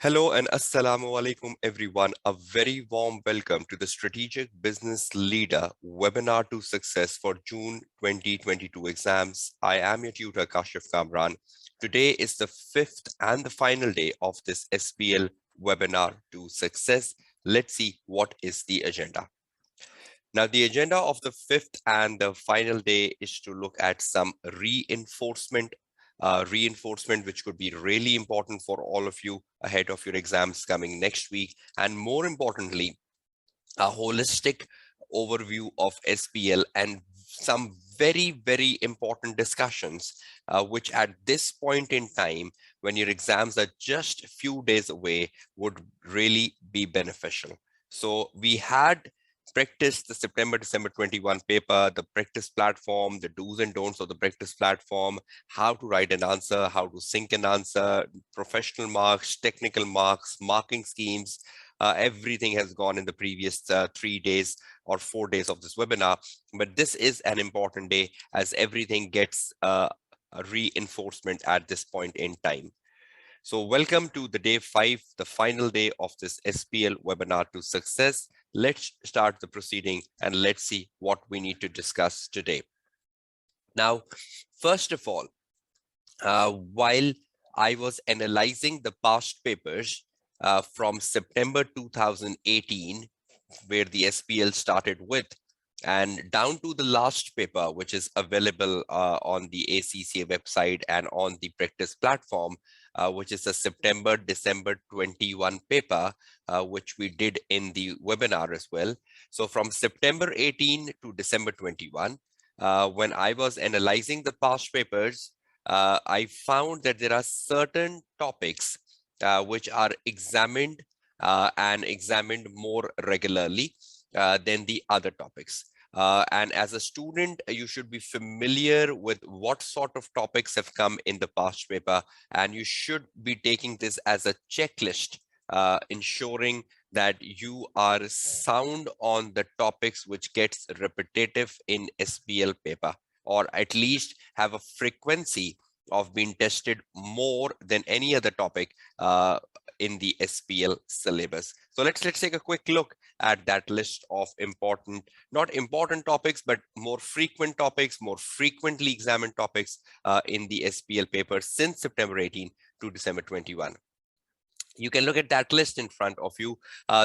Hello and assalamu alaikum everyone. A very warm welcome to the Strategic Business Leader Webinar to Success for June 2022 exams. I am your tutor Kashif Kamran. Today is the fifth and the final day of this SBL Webinar to Success. Let's see what is the agenda. Now, the agenda of the fifth and the final day is to look at some reinforcement which could be really important for all of you ahead of your exams coming next week. And more importantly, a holistic overview of SBL and some very, very important discussions, which at this point in time, when your exams are just a few days away, would really be beneficial. So we had practice the September-December 21 paper, the practice platform, the do's and don'ts of the practice platform, how to write an answer, how to sync an answer, professional marks, technical marks, marking schemes. Everything has gone in the previous 3 days or 4 days of this webinar, but this is an important day as everything gets a reinforcement at this point in time. So welcome to the day 5, the final day of this SBL webinar to success. Let's start the proceeding and let's see what we need to discuss today. Now, first of all, while I was analyzing the past papers from September 2018, where the SBL started with, and down to the last paper, which is available on the ACCA website and on the practice platform, which is a September-December 21 paper, which we did in the webinar as well. So from September 18 to December 21, when I was analyzing the past papers, I found that there are certain topics which are examined and examined more regularly than the other topics. And as a student, you should be familiar with what sort of topics have come in the past paper, and you should be taking this as a checklist, ensuring that you are sound on the topics which gets repetitive in SBL paper, or at least have a frequency of being tested more than any other topic in the SBL syllabus. So let's take a quick look at that list of important, not important topics, but more frequent topics, more frequently examined topics in the SBL paper since September 18 to December 21. You can look at that list in front of you.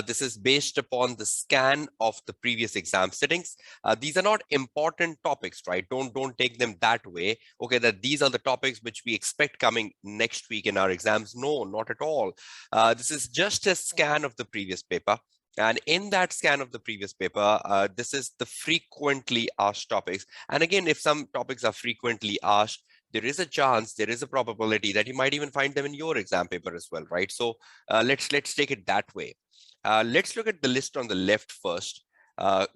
This is based upon the scan of the previous exam sittings. These are not important topics, right? Don't take them that way. Okay, that these are the topics which we expect coming next week in our exams. No, not at all. This is just a scan of the previous paper. And in that scan of the previous paper, this is the frequently asked topics. And again, if some topics are frequently asked, there is a chance, there is a probability that you might even find them in your exam paper as well, right? So let's take it that way. Let's look at the list on the left first.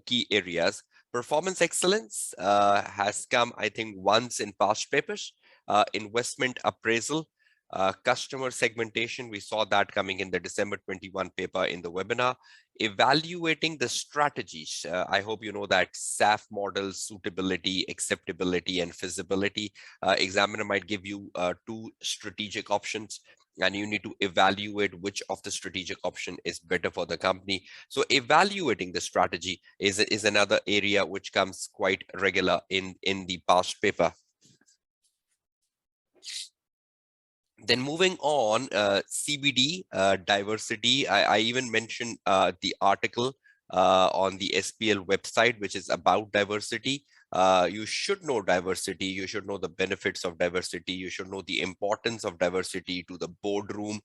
Key areas. Performance excellence has come, I think, once in past papers. Investment appraisal. Customer segmentation, we saw that coming in the December 21 paper in the webinar. Evaluating the strategies. I hope you know that SAF model, suitability, acceptability, and feasibility. Examiner might give you 2 strategic options, and you need to evaluate which of the strategic option is better for the company. So evaluating the strategy is another area which comes quite regular in the past paper. Then moving on, CBD, diversity. I even mentioned the article on the SBL website, which is about diversity. You should know diversity. You should know the benefits of diversity. You should know the importance of diversity to the boardroom,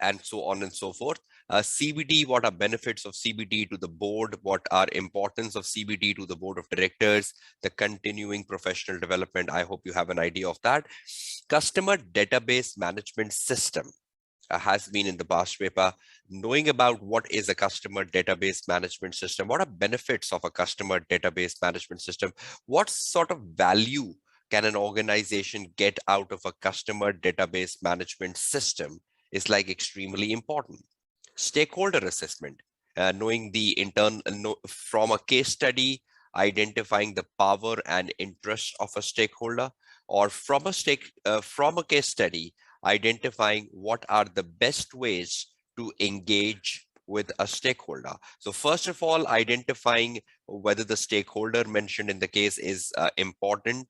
and so on and so forth. CBD, what are benefits of CBD to the board? What are importance of CBD to the board of directors? The continuing professional development. I hope you have an idea of that. Customer database management system has been in the past paper. Knowing about what is a customer database management system, what are benefits of a customer database management system, what sort of value can an organization get out of a customer database management system is like extremely important. Stakeholder assessment, knowing the from a case study, identifying the power and interest of a stakeholder, or from a case study, identifying what are the best ways to engage with a stakeholder. So first of all, identifying whether the stakeholder mentioned in the case is important.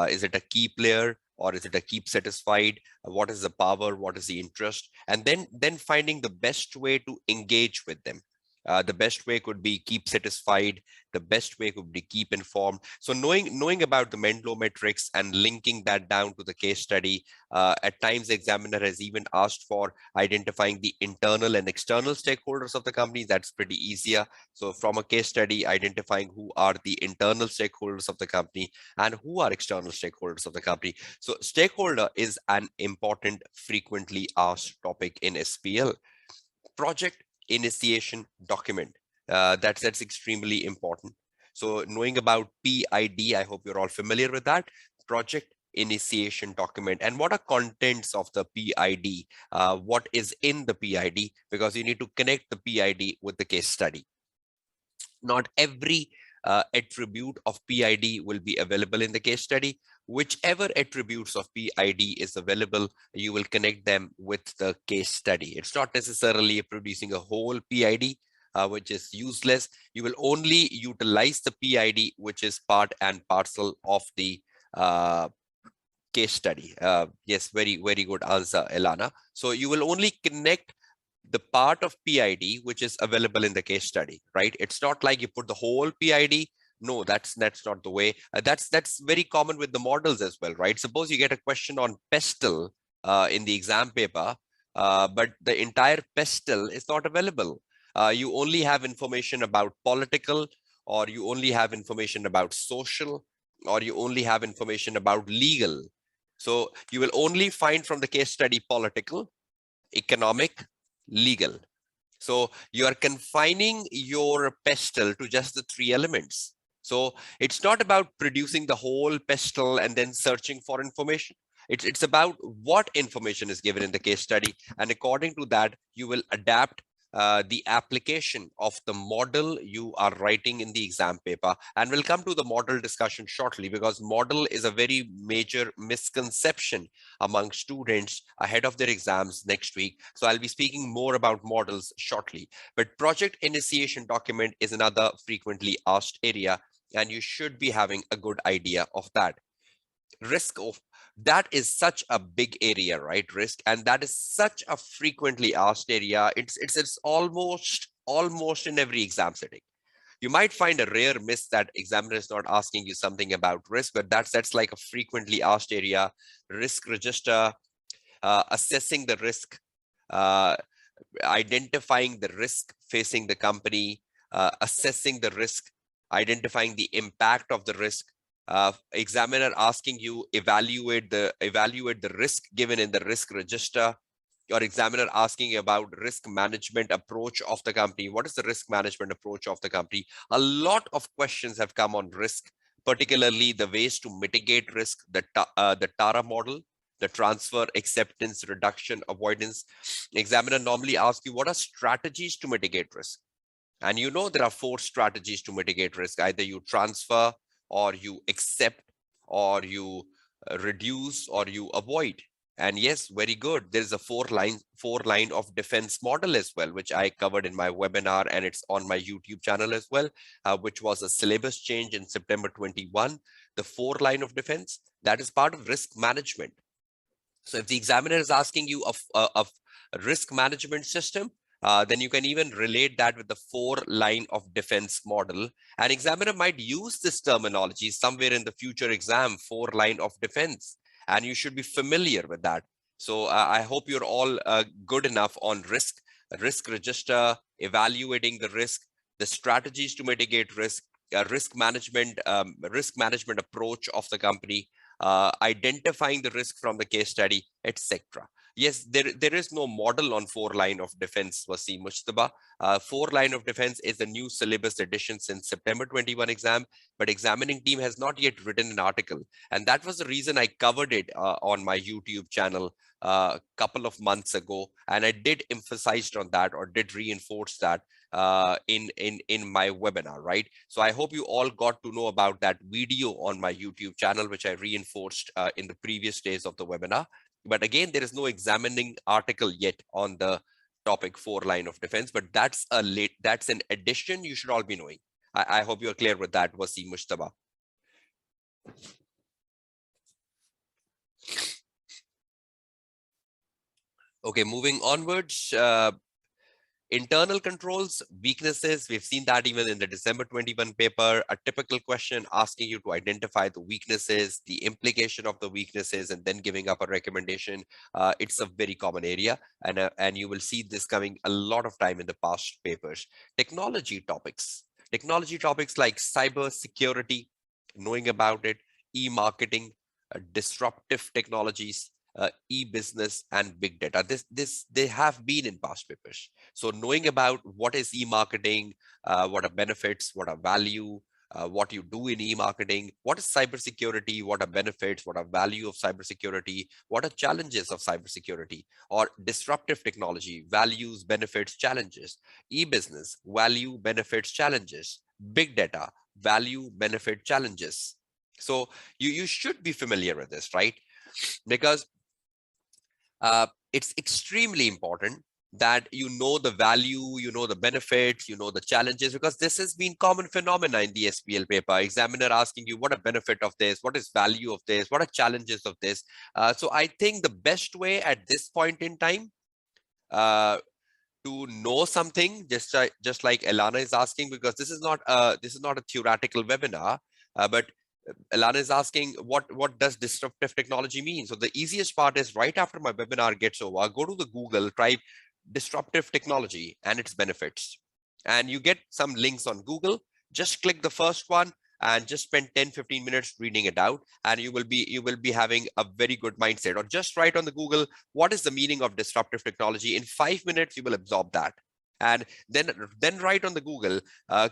Is it a key player, or is it a keep satisfied? What is the power? What is the interest? And then finding the best way to engage with them. The best way could be keep satisfied. The best way could be keep informed. So knowing about the Menlo metrics and linking that down to the case study. At times, the examiner has even asked for identifying the internal and external stakeholders of the company. That's pretty easier. So from a case study, identifying who are the internal stakeholders of the company and who are external stakeholders of the company. So stakeholder is an important, frequently asked topic in SPL. Project initiation document. That's extremely important. So knowing about PID, I hope you're all familiar with that. Project initiation document, and what are contents of the PID, what is in the PID, because you need to connect the PID with the case study. Not every attribute of PID will be available in the case study. Whichever attributes of PID is available, you will connect them with the case study. It's not necessarily producing a whole PID, which is useless. You will only utilize the PID, which is part and parcel of the case study. Yes, very good answer, Elana. So you will only connect the part of PID which is available in the case study, right? It's not like you put the whole PID. No, that's not the way. That's very common with the models as well, right? Suppose you get a question on pestle in the exam paper, but the entire pestle is not available. You only have information about political, or you only have information about social, or you only have information about legal. So you will only find from the case study political, economic, legal. So you are confining your pestle to just the three elements. So it's not about producing the whole pestle and then searching for information. It's about what information is given in the case study. And according to that, you will adapt the application of the model you are writing in the exam paper. And we'll come to the model discussion shortly, because model is a very major misconception among students ahead of their exams next week. So I'll be speaking more about models shortly. But project initiation document is another frequently asked area, and you should be having a good idea of that. Risk of that is such a big area, right? Risk, and that is such a frequently asked area. It's almost in every exam setting. You might find a rare miss that examiner is not asking you something about risk, but that's like a frequently asked area. Risk register, assessing the risk, uh, identifying the risk facing the company, assessing the risk, identifying the impact of the risk. Examiner asking you evaluate the risk given in the risk register. Your examiner asking about risk management approach of the company. What is the risk management approach of the company? A lot of questions have come on risk, particularly the ways to mitigate risk, the TARA model, the transfer, acceptance, reduction, avoidance. Examiner normally asks you, what are strategies to mitigate risk? And you know there are 4 strategies to mitigate risk. Either you transfer, or you accept, or you reduce, or you avoid. And yes, very good. There's a 4-line of defense model as well, which I covered in my webinar, and it's on my YouTube channel as well, which was a syllabus change in September 21. The 4-line of defense, that is part of risk management. So if the examiner is asking you of a risk management system, then you can even relate that with the 4-line of defense model. An examiner might use this terminology somewhere in the future exam, 4-line of defense, and you should be familiar with that. So I hope you're all good enough on risk register, evaluating the risk, the strategies to mitigate risk, risk management approach of the company, identifying the risk from the case study, etc. Yes, there is no model on 4-line of defense, Wasim Mujtaba. 4-line of defense is a new syllabus edition since September 21 exam, but examining team has not yet written an article. And that was the reason I covered it on my YouTube channel a couple of months ago. And I did emphasize on that, or did reinforce that in my webinar, right? So I hope you all got to know about that video on my YouTube channel, which I reinforced in the previous days of the webinar. But again, there is no examining article yet on the topic 4 line of defense, but that's an addition you should all be knowing. I hope you're clear with that, Wasim Mushtaba. Okay, moving onwards. Internal controls, weaknesses, we've seen that even in the December 21 paper, a typical question asking you to identify the weaknesses, the implication of the weaknesses, and then giving up a recommendation. It's a very common area, and you will see this coming a lot of time in the past papers. Technology topics like cyber security, knowing about it, e-marketing, disruptive technologies, e-business, and big data. They have been in past papers. So knowing about what is e-marketing, what are benefits, what are value, what you do in e-marketing, what is cybersecurity, what are benefits, what are value of cybersecurity, what are challenges of cybersecurity, or disruptive technology, values, benefits, challenges, e-business, value, benefits, challenges, big data, value, benefit, challenges. So you should be familiar with this, right? Because it's extremely important that you know the value, you know the benefits, you know the challenges, because this has been common phenomena in the SBL paper. Examiner asking you what a benefit of this, what is value of this, what are challenges of this. So I think the best way at this point in time to know something, just like Elana is asking, because this is not a theoretical webinar, but Elana is asking what does disruptive technology mean? So the easiest part is right after my webinar gets over, go to the Google, type disruptive technology and its benefits, and you get some links on Google. Just click the first one and just spend 10-15 minutes reading it out, and you will be having a very good mindset. Or just write on the Google, what is the meaning of disruptive technology? In 5 minutes you will absorb that. And then write on the Google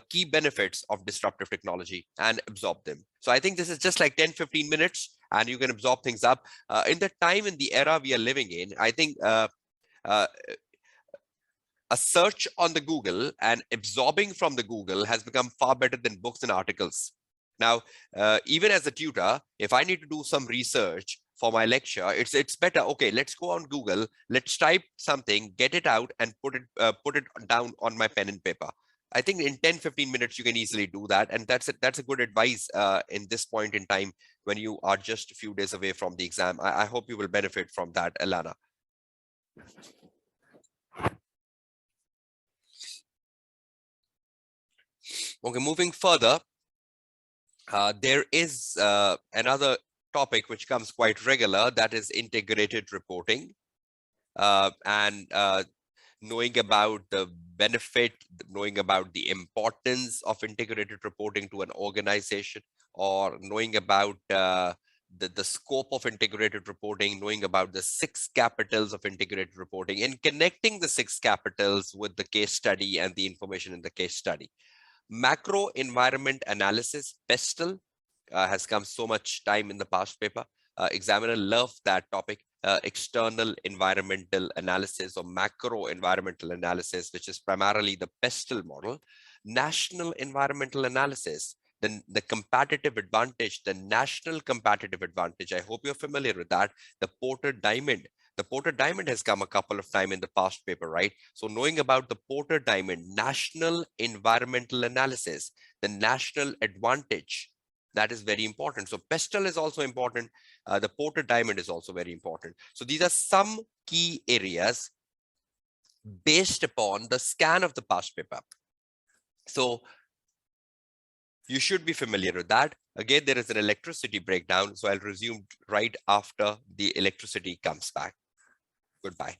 key benefits of disruptive technology and absorb them. So I think this is just like 10-15 minutes and you can absorb things up. In the time, in the era we are living in, I think a search on the Google and absorbing from the Google has become far better than books and articles. Now, even as a tutor, if I need to do some research for my lecture, it's better. Okay, let's go on Google, let's type something, get it out, and put it down on my pen and paper. I think in 10-15 minutes you can easily do that, and that's a good advice in this point in time when you are just a few days away from the exam. I hope you will benefit from that, Elana. Okay, moving further, there is another topic which comes quite regular, that is integrated reporting, and knowing about the benefit, knowing about the importance of integrated reporting to an organization, or knowing about the scope of integrated reporting, knowing about the 6 capitals of integrated reporting, and connecting the 6 capitals with the case study and the information in the case study. Macro environment analysis, PESTEL, has come so much time in the past paper. Examiner loved that topic. External environmental analysis or macro environmental analysis, which is primarily the PESTEL model. National environmental analysis, the competitive advantage, the national competitive advantage. I hope you're familiar with that. The Porter Diamond. The Porter Diamond has come a couple of times in the past paper, right? So knowing about the Porter Diamond, national environmental analysis, the national advantage, that is very important. So PESTEL is also important. The Porter Diamond is also very important. So these are some key areas based upon the scan of the past paper. So you should be familiar with that. Again, there is an electricity breakdown. So I'll resume right after the electricity comes back. Goodbye.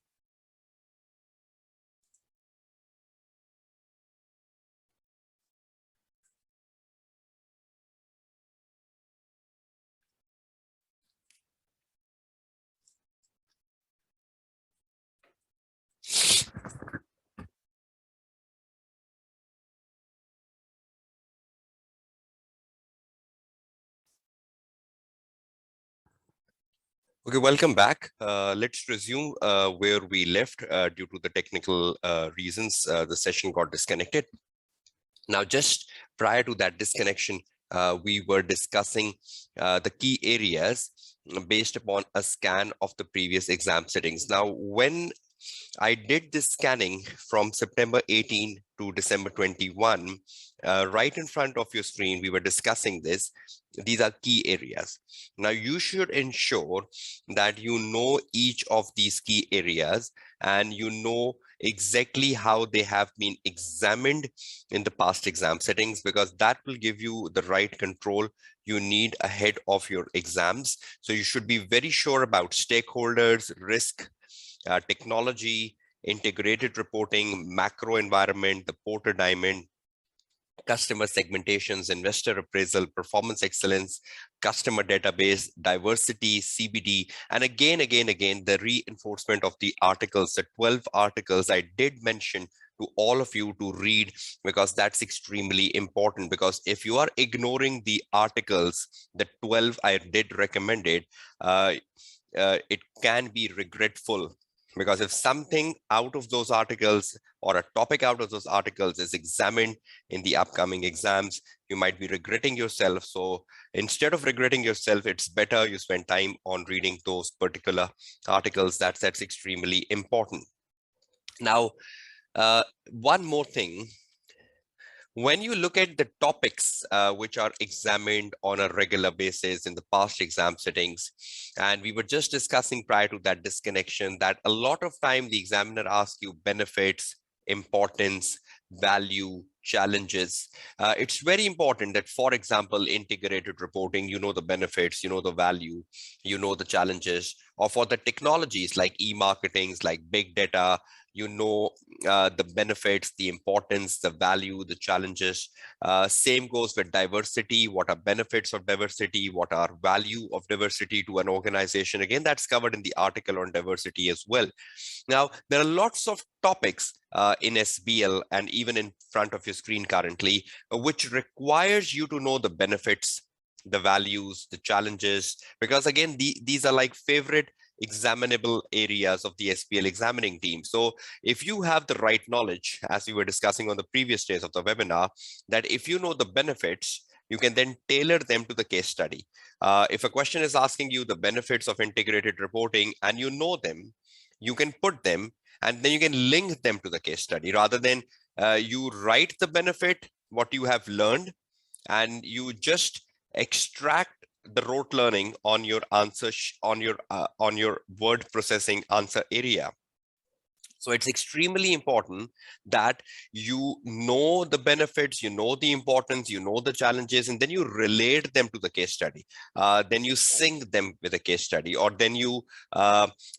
Okay, welcome back. Let's resume where we left due to the technical reasons. The session got disconnected. Now, just prior to that disconnection, we were discussing the key areas based upon a scan of the previous exam settings. Now, when I did this scanning from September 18 to December 21, right in front of your screen, we were discussing this. These are key areas. Now, you should ensure that you know each of these key areas and you know exactly how they have been examined in the past exam settings, because that will give you the right control you need ahead of your exams. So you should be very sure about stakeholders, risk, technology, integrated reporting, macro environment, the Porter Diamond, customer segmentations, investor appraisal, performance excellence, customer database, diversity, CBD, and again, the reinforcement of the articles, the 12 articles I did mention to all of you to read, because that's extremely important. Because if you are ignoring the articles, the 12 I did recommend it can be regretful, because if something out of those articles or a topic out of those articles is examined in the upcoming exams, you might be regretting yourself. So instead of regretting yourself, it's better you spend time on reading those particular articles. That's extremely important. Now, one more thing. When you look at the topics which are examined on a regular basis in the past exam settings, and we were just discussing prior to that disconnection that a lot of time the examiner asks you benefits, importance, value, challenges. It's very important that, for example, integrated reporting, you know the benefits, you know the value, you know the challenges, or for the technologies like e-marketings, like big data, you know the benefits, the importance, the value, the challenges. Same goes with diversity. What are benefits of diversity? What are value of diversity to an organization? Again, that's covered in the article on diversity as well. Now, there are lots of topics in SBL and even in front of your screen currently, which requires you to know the benefits, the values, the challenges, because again, these are like favorite examinable areas of the SBL examining team. So if you have the right knowledge, as we were discussing on the previous days of the webinar, that if you know the benefits, you can then tailor them to the case study. If a question is asking you the benefits of integrated reporting and you know them, you can put them and then you can link them to the case study, rather than you write the benefit, what you have learned, and you just extract the rote learning on your answer on your word processing answer area. So it's extremely important that you know the benefits, you know the importance, you know the challenges, and then you relate them to the case study. Then you sync them with a case study, or then you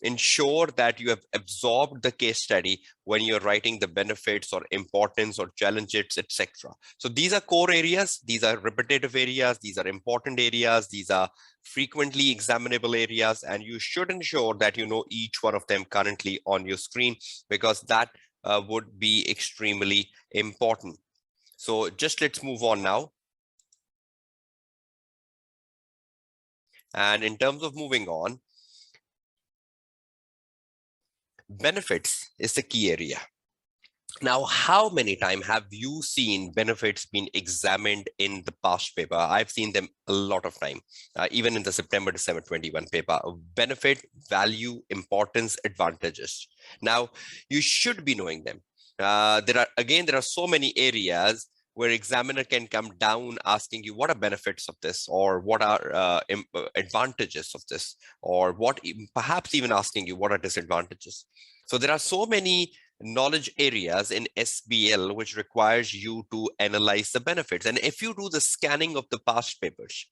ensure that you have absorbed the case study when you're writing the benefits or importance or challenges, etc. So these are core areas, these are repetitive areas, these are important areas, these are frequently examinable areas, and you should ensure that you know each one of them currently on your screen, because that would be extremely important. So just let's move on now. And in terms of moving on, benefits is the key area. Now, how many times have you seen benefits being examined in the past paper? I've seen them a lot of time, even in the September-December 21 paper. Benefit, value, importance, advantages. Now, you should be knowing them. There are so many areas where examiner can come down asking you what are benefits of this, or what are advantages of this, or what perhaps even asking you what are disadvantages. So there are so many knowledge areas in SBL which requires you to analyze the benefits. And if you do the scanning of the past papers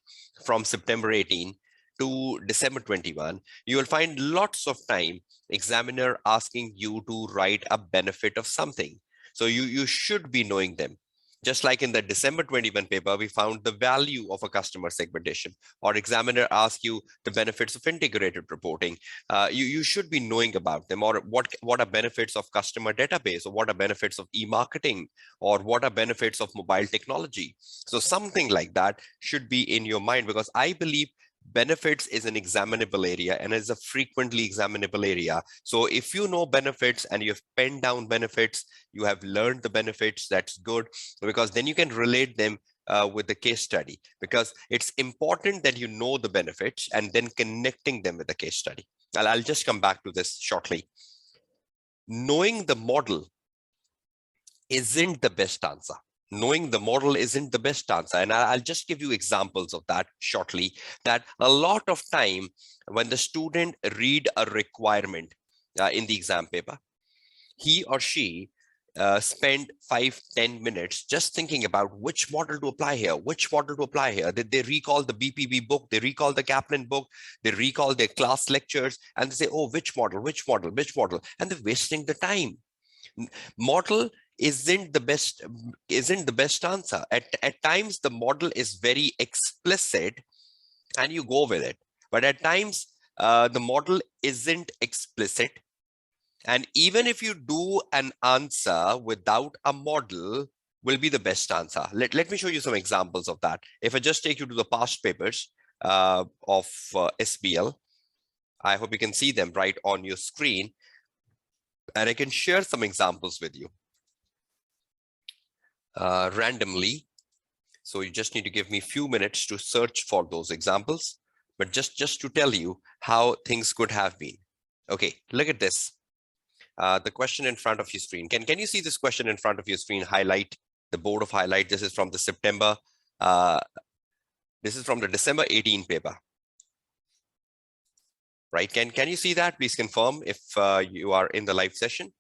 from September 18 to December 21, you will find lots of time examiner asking you to write a benefit of something. So you should be knowing them. Just like in the December 21 paper, we found the value of a customer segmentation, or examiner asks you the benefits of integrated reporting. You should be knowing about them, or what are benefits of customer database, or what are benefits of e-marketing, or what are benefits of mobile technology. So something like that should be in your mind, because I believe benefits is an examinable area and is a frequently examinable area. So if you know benefits and you have penned down benefits, you have learned the benefits, that's good, because then you can relate them with the case study, because it's important that you know the benefits and then connecting them with the case study. I'll just come back to this shortly. Knowing the model isn't the best answer. Knowing the model isn't the best answer. And I'll just give you examples of that shortly, that a lot of time when the student read a requirement in the exam paper, he or she spend 5-10 minutes just thinking about which model to apply here, which model to apply here. They recall the BPB book, they recall the Kaplan book, they recall their class lectures, and they say, oh, which model, which model, which model, and they're wasting the time. Model isn't the best answer. At times the model is very explicit and you go with it, but at times the model isn't explicit, and even if you do an answer without a model will be the best answer. Let me show you some examples of that. If I just take you to the past papers of SBL, I hope you can see them right on your screen, and I can share some examples with you randomly. So you just need to give me a few minutes to search for those examples, but just to tell you how things could have been. Okay, look at this. The question in front of your screen. Can you see this question in front of your screen? Highlight, the board of highlight. This is from the September. This is from the December 18 paper. Right? Can you see that? Please confirm if you are in the live session.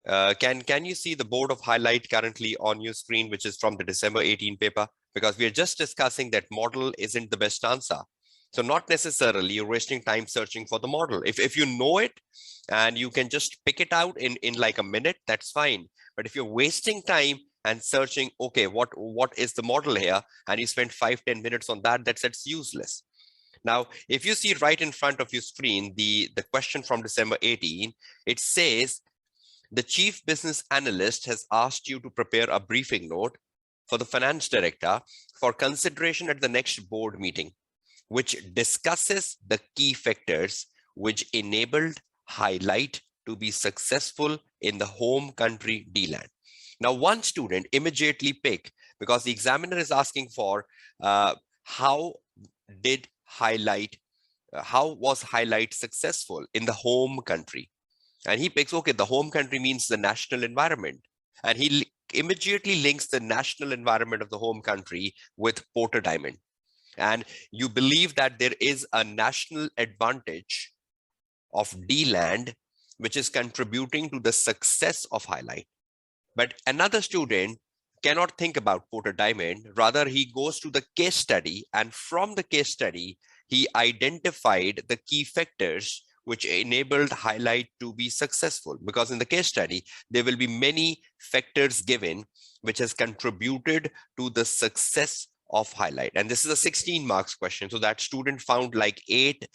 Can you see the board of highlight currently on your screen, which is from the December 18 paper? Because we are just discussing that model isn't the best answer. So not necessarily you're wasting time searching for the model. If you know it and you can just pick it out in like a minute, that's fine. But if you're wasting time and searching, okay, what is the model here? And you spend 5-10 minutes on that, that's useless. Now, if you see right in front of your screen, the question from December 18, it says, the chief business analyst has asked you to prepare a briefing note for the finance director for consideration at the next board meeting, which discusses the key factors which enabled Highlight to be successful in the home country D-land. Now, one student immediately pick, because the examiner is asking for how was Highlight successful in the home country? And he picks, okay, the home country means the national environment. And he immediately links the national environment of the home country with Porter Diamond. And you believe that there is a national advantage of D-land, which is contributing to the success of Highlight. But another student cannot think about Porter Diamond. Rather, he goes to the case study. And from the case study, he identified the key factors which enabled Highlight to be successful. Because in the case study, there will be many factors given which has contributed to the success of Highlight. And this is a 16 marks question. So that student found like 8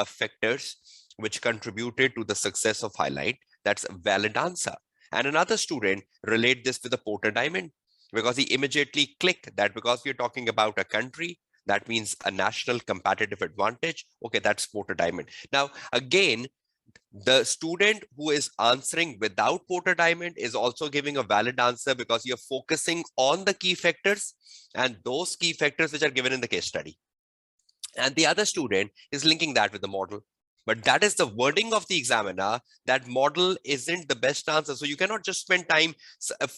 factors which contributed to the success of Highlight. That's a valid answer. And another student relate this with the Porter Diamond, because he immediately clicked that because we're talking about a country, that means a national competitive advantage. Okay, that's Porter Diamond. Now, again, the student who is answering without Porter Diamond is also giving a valid answer, because you're focusing on the key factors and those key factors which are given in the case study. And the other student is linking that with the model. But that is the wording of the examiner, that model isn't the best answer. So you cannot just spend time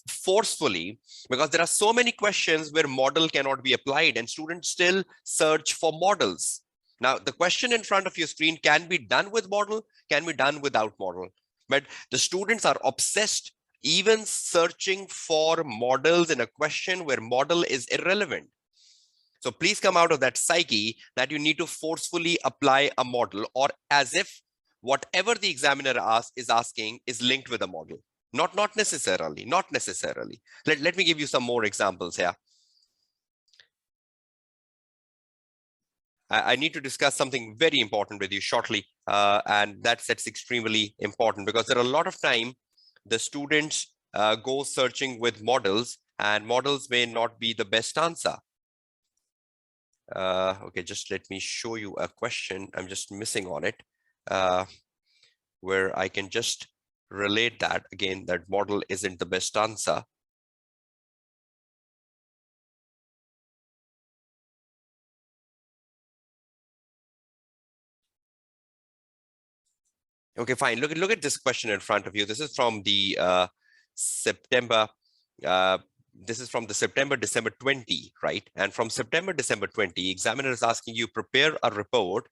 forcefully, because there are so many questions where model cannot be applied and students still search for models. Now, the question in front of your screen can be done with model, can be done without model. But the students are obsessed, even searching for models in a question where model is irrelevant. So please come out of that psyche that you need to forcefully apply a model, or as if whatever the examiner is asking is linked with a model. Not necessarily. Let me give you some more examples here. I need to discuss something very important with you shortly. And that's extremely important, because there are a lot of time the students go searching with models, and models may not be the best answer. Okay, just let me show you a question. I'm just missing on it, where I can just relate that again, that model isn't the best answer. Okay, fine. Look at this question in front of you. This is from the September. Uh, this is from the September December 20, right? And from September December 20, examiner is asking you prepare a report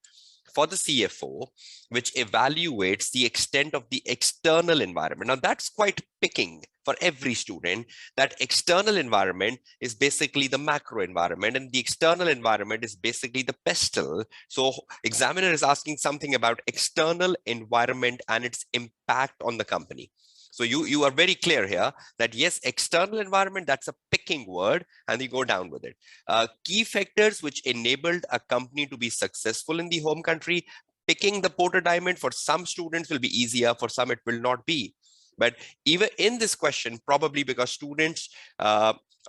for the CFO, which evaluates the extent of the external environment. Now that's quite picking for every student. That external environment is basically the macro environment, and the external environment is basically the pestle. So examiner is asking something about external environment and its impact on the company. So you are very clear here that yes, external environment, that's a picking word, and you go down with it. Key factors which enabled a company to be successful in the home country. Picking the Porter Diamond for some students will be easier, for some it will not be. But even in this question, probably because students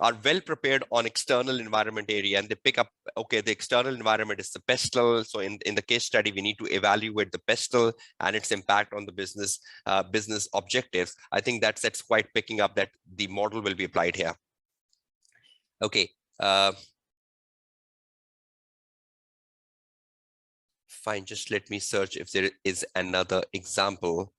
are well prepared on external environment area, and they pick up, okay, the external environment is the pestle. So in the case study, we need to evaluate the pestle and its impact on the business objectives. I think that's quite picking up that the model will be applied here. Okay. Fine, just let me search if there is another example.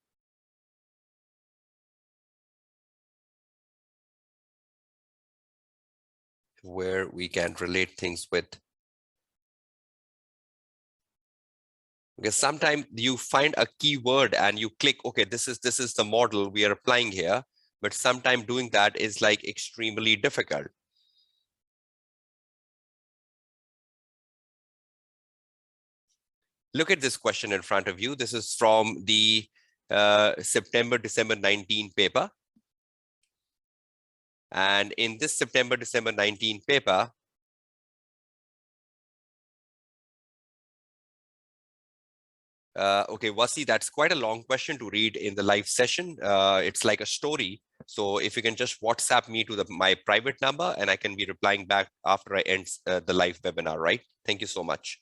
Where we can relate things with. Because sometimes you find a keyword and you click, okay, this is the model we are applying here, but sometimes doing that is like extremely difficult. Look at this question in front of you. This is from the September December 19 paper. And in this September December 19 paper, okay, Wasi, that's quite a long question to read in the live session. It's like a story. So if you can just WhatsApp me to my private number, and I can be replying back after I end the live webinar, right? Thank you so much.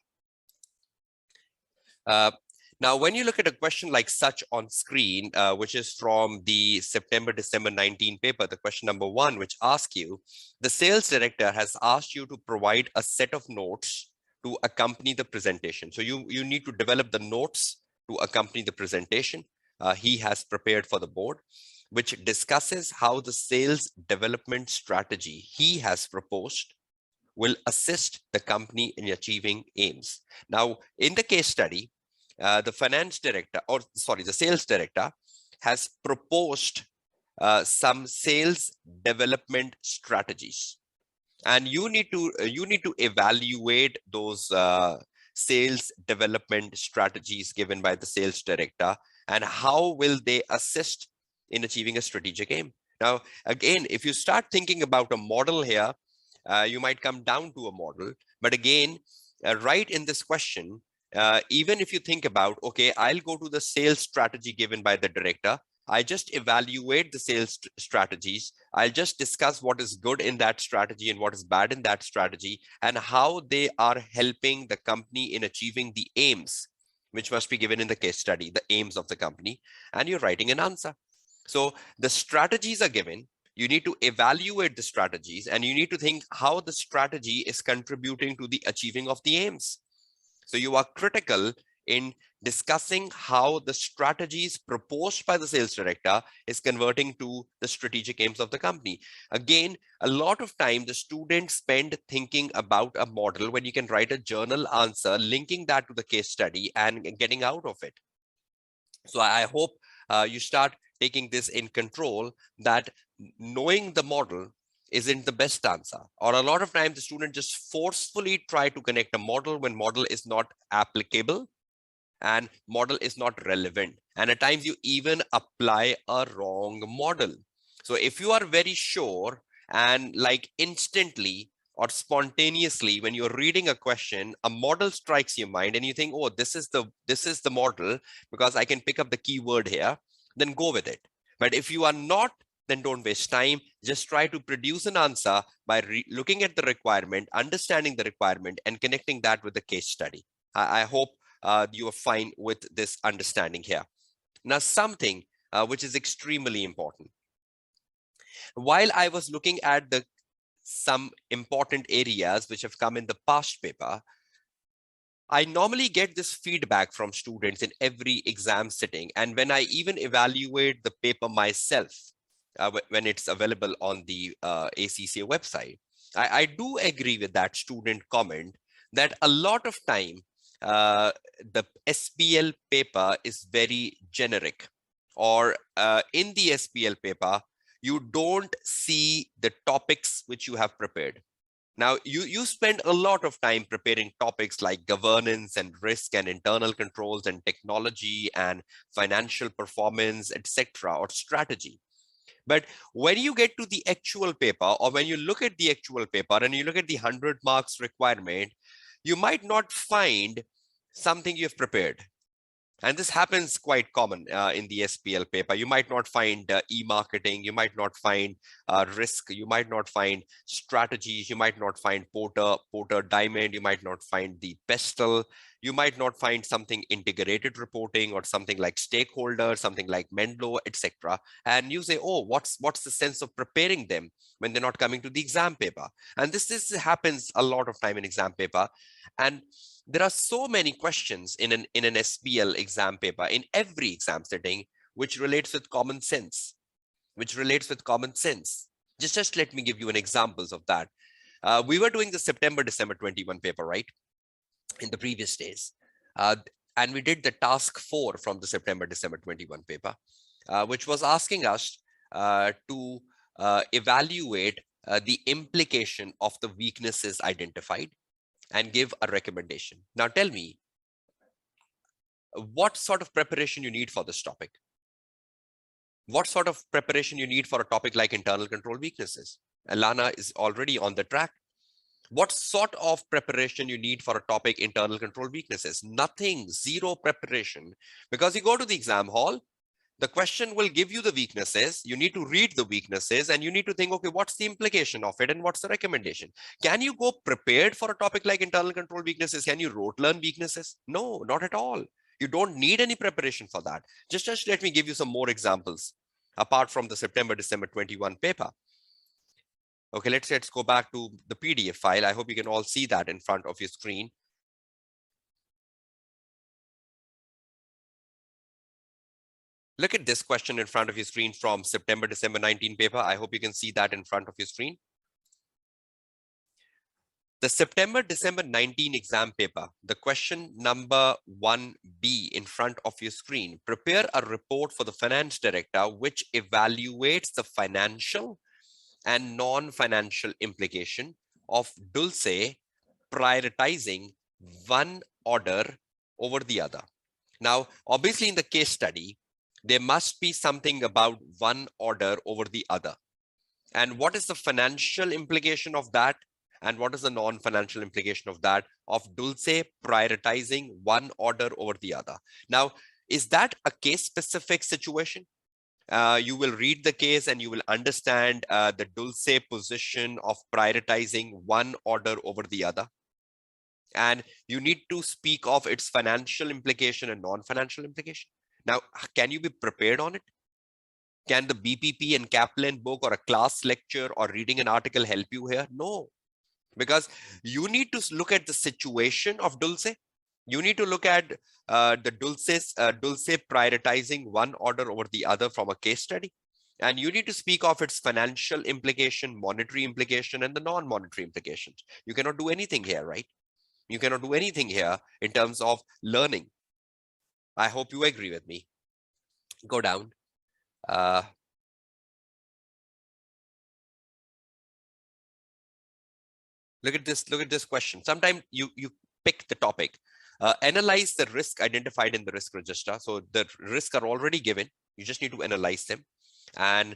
Now, when you look at a question like such on screen, which is from the September December 19 paper, the question number 1, which asks you, the sales director has asked you to provide a set of notes to accompany the presentation. So you need to develop the notes to accompany the presentation he has prepared for the board, which discusses how the sales development strategy he has proposed will assist the company in achieving aims. Now, in the case study, the sales director has proposed some sales development strategies, and you need to evaluate those sales development strategies given by the sales director, and how will they assist in achieving a strategic aim. Now, again, if you start thinking about a model here, you might come down to a model. But again, right in this question, even if you think about, okay, I'll go to the sales strategy given by the director, I just evaluate the sales strategies. I'll just discuss what is good in that strategy and what is bad in that strategy, and how they are helping the company in achieving the aims, which must be given in the case study, the aims of the company, and you're writing an answer. So the strategies are given. You need to evaluate the strategies, and you need to think how the strategy is contributing to the achieving of the aims. So you are critical in discussing how the strategies proposed by the sales director is converting to the strategic aims of the company. Again, a lot of time the students spend thinking about a model when you can write a journal answer, linking that to the case study and getting out of it. So I hope you start taking this in control, that knowing the model isn't the best answer. Or a lot of times the student just forcefully try to connect a model when model is not applicable and model is not relevant. And at times you even apply a wrong model. So if you are very sure and like instantly or spontaneously, when you're reading a question, a model strikes your mind and you think, oh, this is the model because I can pick up the keyword here, then go with it. But if you are not, then don't waste time. Just try to produce an answer by looking at the requirement, understanding the requirement, and connecting that with the case study. I hope you are fine with this understanding here. Now, something which is extremely important. While I was looking at some important areas which have come in the past paper, I normally get this feedback from students in every exam sitting. And when I even evaluate the paper myself, when it's available on the ACCA website, I do agree with that student comment that a lot of time, the SBL paper is very generic, or in the SBL paper, you don't see the topics which you have prepared. Now, you spend a lot of time preparing topics like governance and risk and internal controls and technology and financial performance, etc., or strategy. But when you get to the actual paper, or when you look at the actual paper and you look at the 100 marks requirement, you might not find something you've prepared. And this happens quite common in the SBL paper. You might not find e-marketing, you might not find risk, you might not find strategies, you might not find Porter Diamond, you might not find the pestle, you might not find something integrated reporting or something like stakeholder, something like Menlo, etc. And you say, oh, what's the sense of preparing them when they're not coming to the exam paper? And this happens a lot of time in exam paper. And there are so many questions in an SBL exam paper, in every exam setting, which relates with common sense, Just let me give you an examples of that. We were doing the September-December 21 paper, right? In the previous days. And we did the task 4 from the September-December 21 paper, which was asking us to evaluate the implication of the weaknesses identified and give a recommendation. Now tell me, what sort of preparation you need for this topic? What sort of preparation you need for a topic like internal control weaknesses? Alana is already on the track. What sort of preparation you need for a topic internal control weaknesses? Nothing, zero preparation. Because you go to the exam hall, the question will give you the weaknesses. You need to read the weaknesses and you need to think, okay, what's the implication of it and what's the recommendation? Can you go prepared for a topic like internal control weaknesses? Can you rote learn weaknesses? No, not at all. You don't need any preparation for that. Just let me give you some more examples apart from the September-December 21 paper. Okay, let's go back to the PDF file. I hope you can all see that in front of your screen. Look at this question in front of your screen from September-December 19 paper. I hope you can see that in front of your screen. The September-December 19 exam paper, the question number 1B in front of your screen. Prepare a report for the finance director which evaluates the financial and non-financial implication of Dulce prioritizing one order over the other. Now, obviously in the case study, there must be something about one order over the other. And what is the financial implication of that? And what is the non-financial implication of that, of Dulce prioritizing one order over the other? Now, is that a case-specific situation? You will read the case and you will understand the Dulce position of prioritizing one order over the other. And you need to speak of its financial implication and non-financial implication. Now, can you be prepared on it? Can the BPP and Kaplan book or a class lecture or reading an article help you here? No, because you need to look at the situation of Dulce. You need to look at the Dulce prioritizing one order over the other from a case study. And you need to speak of its financial implication, monetary implication, and the non-monetary implications. You cannot do anything here, right? You cannot do anything here in terms of learning. I hope you agree with me. Go down. Look at this question. Sometimes you pick the topic. Analyze the risk identified in the risk register. So the risks are already given. You just need to analyze them and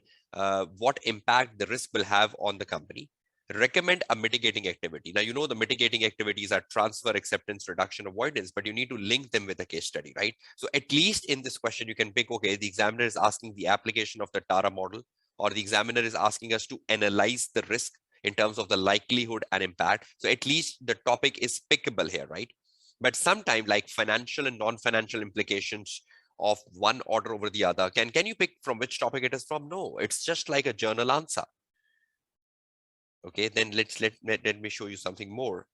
what impact the risk will have on the company. Recommend a mitigating activity. Now, you know the mitigating activities are transfer, acceptance, reduction, avoidance, but you need to link them with a case study, right? So at least in this question, you can pick, okay, the examiner is asking the application of the Tara model, or the examiner is asking us to analyze the risk in terms of the likelihood and impact. So at least the topic is pickable here, right? But sometimes like financial and non-financial implications of one order over the other, can you pick from which topic it is from? No, it's just like a journal answer. Okay, then let me show you something more.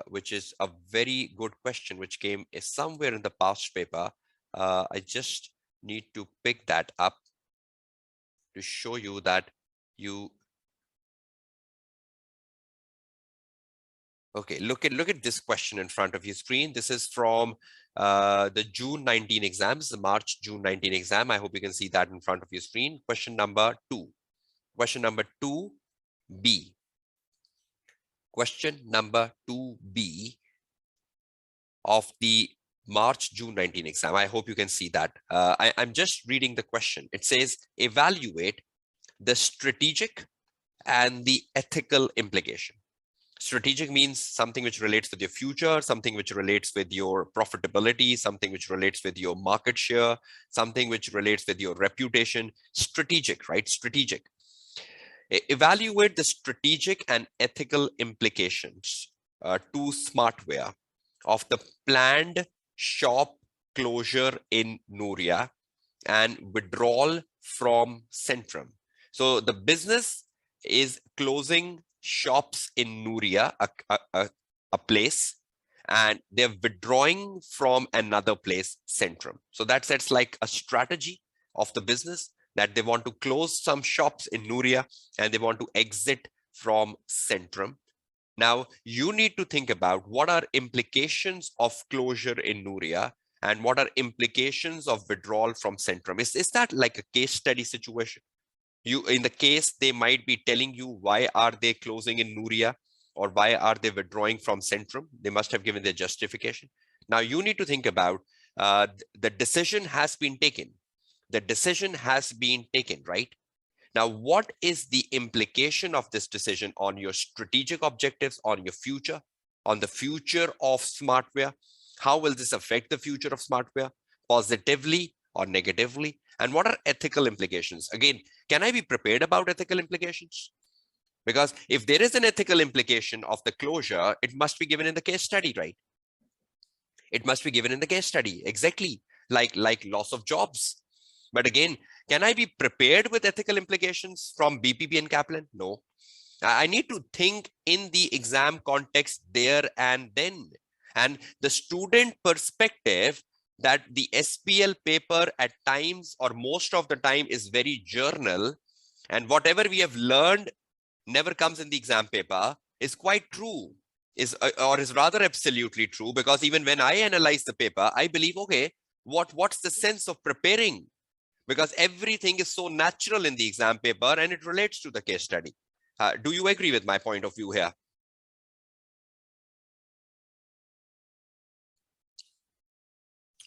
which is a very good question, which came somewhere in the past paper. I just need to pick that up to show you that you. Okay, look at this question in front of your screen. This is from the June 19 exams, the March June 19 exam. I hope you can see that in front of your screen. Question number 2. Question number 2B. Question number 2B of the March June 19 exam. I hope you can see that. I'm just reading the question. It says, evaluate the strategic and the ethical implication. Strategic means something which relates with your future, something which relates with your profitability, something which relates with your market share, something which relates with your reputation. Strategic, right? Strategic. Evaluate the strategic and ethical implications to smartware of the planned shop closure in Nooria and withdrawal from Centrum. So the business is closing shops in Nooria, a place, and they're withdrawing from another place, Centrum. So that's like a strategy of the business, that they want to close some shops in Nooria and they want to exit from Centrum. Now, you need to think about what are implications of closure in Nooria and what are implications of withdrawal from Centrum. Is that like a case study situation? In the case, they might be telling you why are they closing in Nooria or why are they withdrawing from Centrum. They must have given their justification. Now, you need to think about the decision has been taken. The decision has been taken, right? Now, what is the implication of this decision on your strategic objectives, on your future, on the future of smartware? How will this affect the future of smartware, positively or negatively? And what are ethical implications? Again, can I be prepared about ethical implications? Because if there is an ethical implication of the closure, it must be given in the case study, right? It must be given in the case study, exactly, like loss of jobs. But again, can I be prepared with ethical implications from BPP and Kaplan? No. I need to think in the exam context there and then. And the student perspective, that the SBL paper at times or most of the time is very journal, and whatever we have learned never comes in the exam paper, is quite true, is rather absolutely true, because even when I analyze the paper, I believe, okay, what's the sense of preparing? Because everything is so natural in the exam paper and it relates to the case study. Do you agree with my point of view here?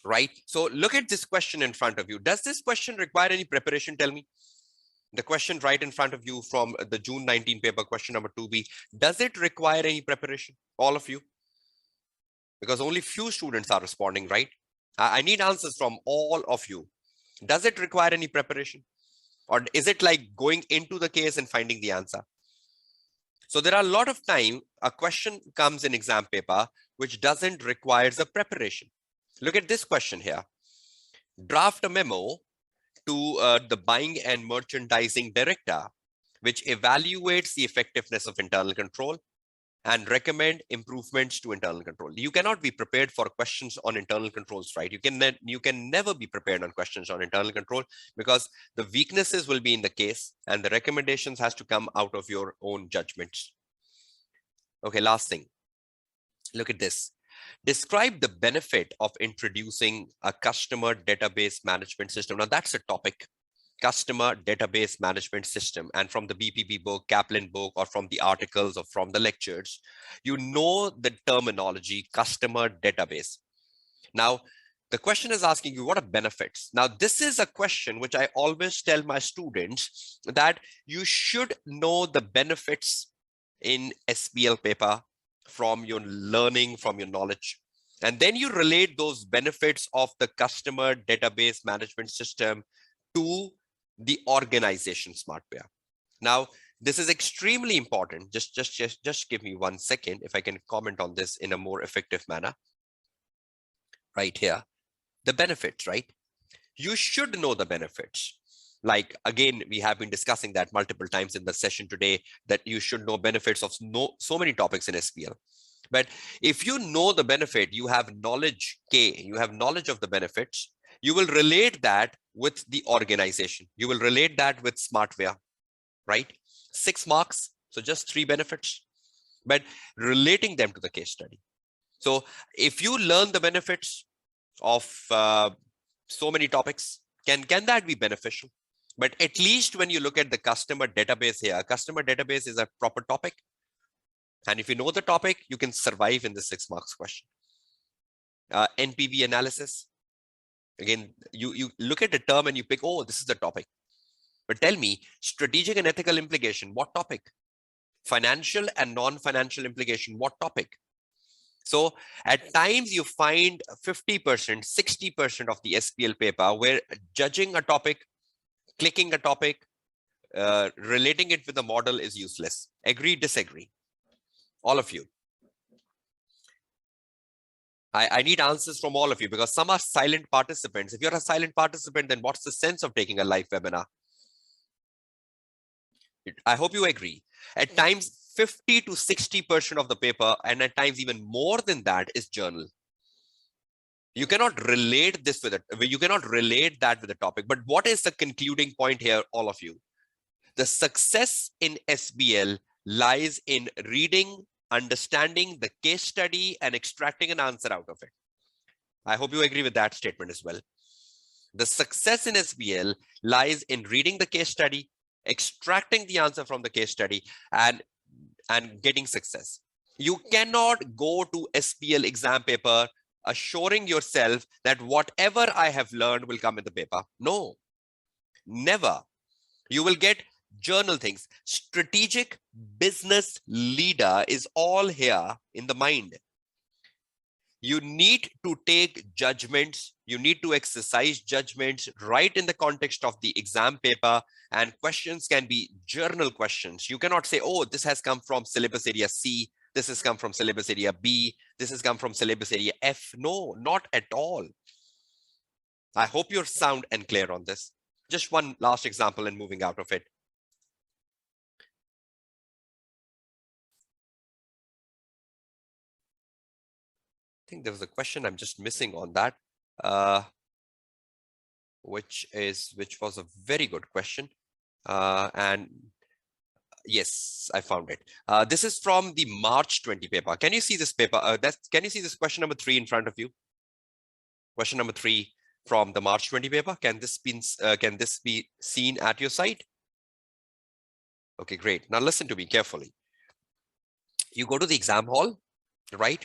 Right. So look at this question in front of you. Does this question require any preparation? Tell me. The question right in front of you from the June 19 paper, question number 2B. Does it require any preparation? All of you? Because only few students are responding, right? I need answers from all of you. Does it require any preparation? Or is it like going into the case and finding the answer? So there are a lot of time a question comes in exam paper which doesn't require the preparation. Look at this question here. Draft a memo to the buying and merchandising director, which evaluates the effectiveness of internal control and recommend improvements to internal control. You cannot be prepared for questions on internal controls, right? You can never be prepared on questions on internal control, because the weaknesses will be in the case and the recommendations has to come out of your own judgments. Okay, last thing. Look at this. Describe the benefit of introducing a customer database management system. Now that's a topic. Customer database management system, and from the BPP book, Kaplan book, or from the articles or from the lectures, you know the terminology customer database. Now, the question is asking you what are benefits. Now, this is a question which I always tell my students, that you should know the benefits in SBL paper from your learning, from your knowledge. And then you relate those benefits of the customer database management system to the organization smartware. Now, this is extremely important. Just give me 1 second if I can comment on this in a more effective manner. Right here, the benefits, right? You should know the benefits. Like, again, we have been discussing that multiple times in the session today, that you should know benefits of so many topics in SBL. But if you know the benefit, you have knowledge K, you have knowledge of the benefits, you will relate that with the organization. You will relate that with smartware, right? 6 marks, so just 3 benefits, but relating them to the case study. So if you learn the benefits of so many topics, can that be beneficial? But at least when you look at the customer database here, customer database is a proper topic. And if you know the topic, you can survive in the 6 marks question. NPV analysis. Again, you look at the term and you pick, oh, this is the topic. But tell me, strategic and ethical implication, what topic? Financial and non-financial implication, what topic? So at times you find 50%, 60% of the SBL paper where judging a topic, clicking a topic, relating it with the model is useless. Agree, disagree? All of you. I need answers from all of you because some are silent participants. If you're a silent participant, then what's the sense of taking a live webinar? I hope you agree. At times, 50 to 60% of the paper, and at times even more than that, is journal. You cannot relate this with it. You cannot relate that with the topic. But what is the concluding point here, all of you? The success in SBL lies in reading, understanding the case study, and extracting an answer out of it. I hope you agree with that statement as well. The success in SBL lies in reading the case study, extracting the answer from the case study, and getting success. You cannot go to SBL exam paper assuring yourself that whatever I have learned will come in the paper. No, never. You will get journal things. Strategic business leader is all here in the mind. You need to take judgments. You need to exercise judgments right in the context of the exam paper, and questions can be journal questions. You cannot say, oh, this has come from syllabus area C. This has come from syllabus area B. This has come from syllabus area F. No, not at all. I hope you're sound and clear on this. Just one last example and moving out of it. I think there was a question I'm just missing on that, which was a very good question. And yes, I found it. This is from the March 20 paper. Can you see this paper? Can you see this question number 3 in front of you? Question number 3 from the March 20 paper. Can this be seen at your site? Okay, great. Now listen to me carefully. You go to the exam hall, right?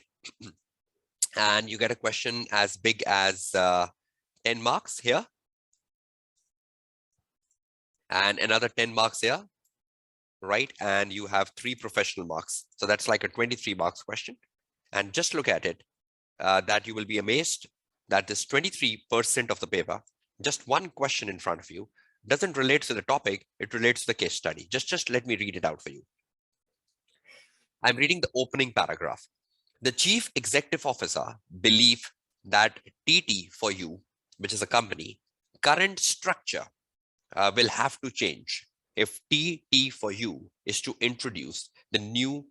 And you get a question as big as 10 marks here. And another 10 marks here, right? And you have 3 professional marks. So that's like a 23 marks question. And just look at it, that you will be amazed that this 23% of the paper, just one question in front of you, doesn't relate to the topic, it relates to the case study. Just let me read it out for you. I'm reading the opening paragraph. The chief executive officer believes that TT for you, which is a company, current structure will have to change if TT for you is to introduce the new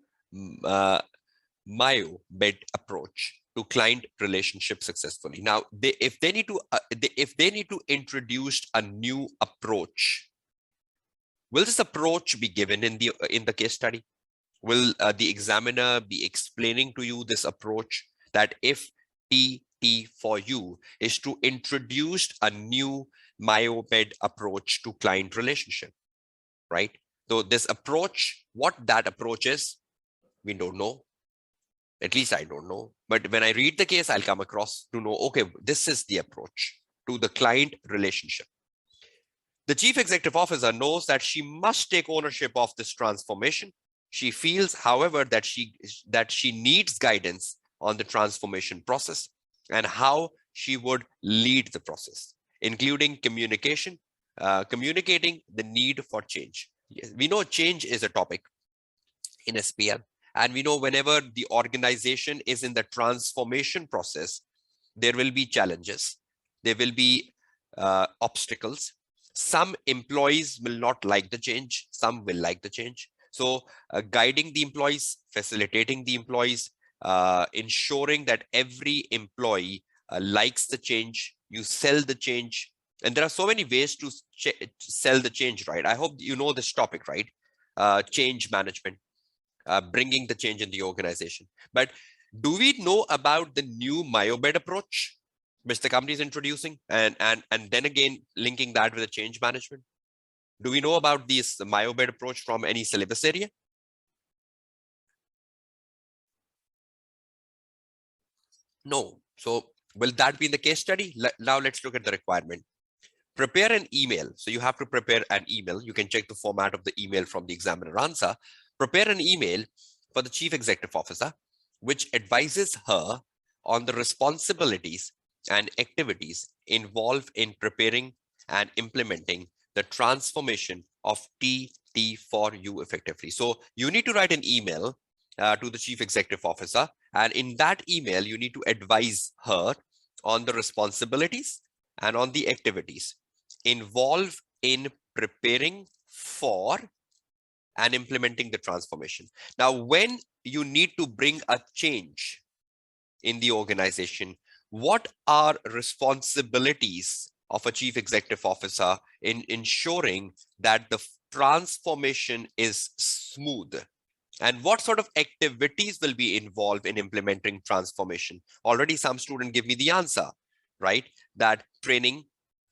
Mayo-bed approach to client relationship successfully. Now, if they need to introduce a new approach, will this approach be given in the case study? Will the examiner be explaining to you this approach, that if TT for you is to introduce a new Mayo-bed approach to client relationship, right? So this approach, what that approach is, we don't know. At least I don't know. But when I read the case, I'll come across to know, okay, this is the approach to the client relationship. The chief executive officer knows that she must take ownership of this transformation. She feels, however, that she needs guidance on the transformation process and how she would lead the process, including communicating the need for change. Yes, we know change is a topic in SBL, and we know whenever the organization is in the transformation process, there will be challenges, there will be obstacles. Some employees will not like the change, some will like the change. So guiding the employees, facilitating the employees, ensuring that every employee likes the change, you sell the change. And there are so many ways to sell the change, right? I hope you know this topic, right? Change management, bringing the change in the organization. But do we know about the new MyoBed approach, which the company is introducing? And then again, linking that with the change management. Do we know about this MyoBed approach from any syllabus area? No. So will that be in the case study? Now let's look at the requirement. Prepare an email. So you have to prepare an email. You can check the format of the email from the examiner answer. Prepare an email for the chief executive officer, which advises her on the responsibilities and activities involved in preparing and implementing the transformation of TT for you effectively. So you need to write an email to the chief executive officer. And in that email, you need to advise her on the responsibilities and on the activities involved in preparing for and implementing the transformation. Now, when you need to bring a change in the organization, what are responsibilities of a chief executive officer in ensuring that the transformation is smooth? And what sort of activities will be involved in implementing transformation? Already some student give me the answer, right? That training,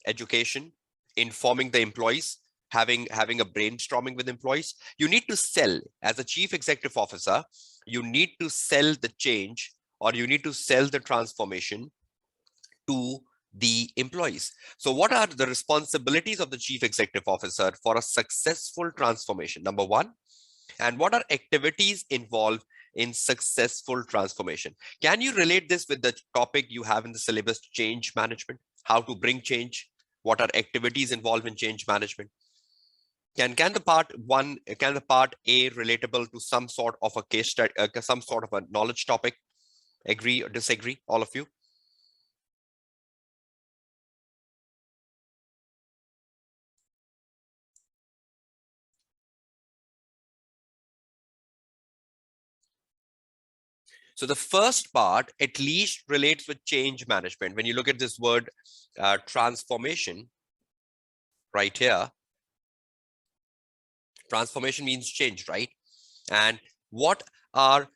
education, informing the employees, having a brainstorming with employees. You need to sell as a chief executive officer, you need to sell the change, or you need to sell the transformation to the employees. So what are the responsibilities of the chief executive officer for a successful transformation? Number one, and what are activities involved in successful transformation? Can you relate this with the topic you have in the syllabus, change management? How to bring change? What are activities involved in change management? Can the part A relatable to some sort of a case study, some sort of a knowledge topic? Agree or disagree, all of you? So the first part at least relates with change management. When you look at this word transformation right here, transformation means change, right? And what are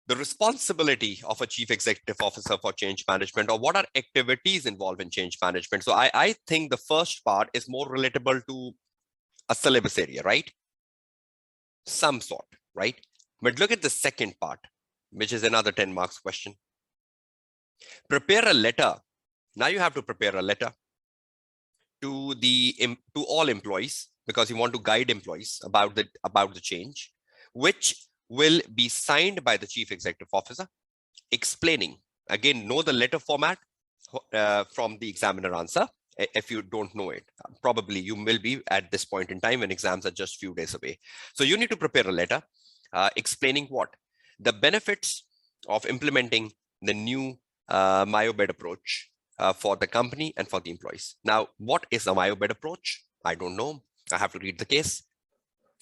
the responsibility of a chief executive officer for change management, or what are activities involved in change management? So I think the first part is more relatable to a syllabus area, right? Some sort, right? But look at the second part, which is another 10 marks question. Prepare a letter. Now you have to prepare a letter to all employees, because you want to guide employees about the change, which will be signed by the chief executive officer, explaining, again, know the letter format from the examiner answer. If you don't know it, probably you will be at this point in time when exams are just few days away. So you need to prepare a letter explaining what the benefits of implementing the new MyoBed approach for the company and for the employees. Now, what is a MyoBed approach? I don't know. I have to read the case.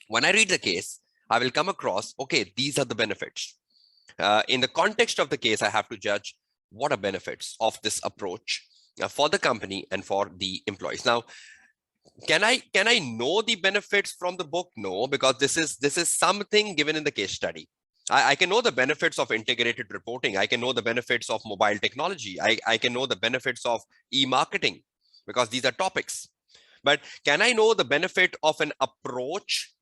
When I read the case, I will come across, okay, these are the benefits. In the context of the case, I have to judge what are benefits of this approach for the company and for the employees. Now, can I know the benefits from the book? No, because this is something given in the case study. I can know the benefits of integrated reporting. I can know the benefits of mobile technology. I can know the benefits of e-marketing, because these are topics. But can I know the benefit of an approach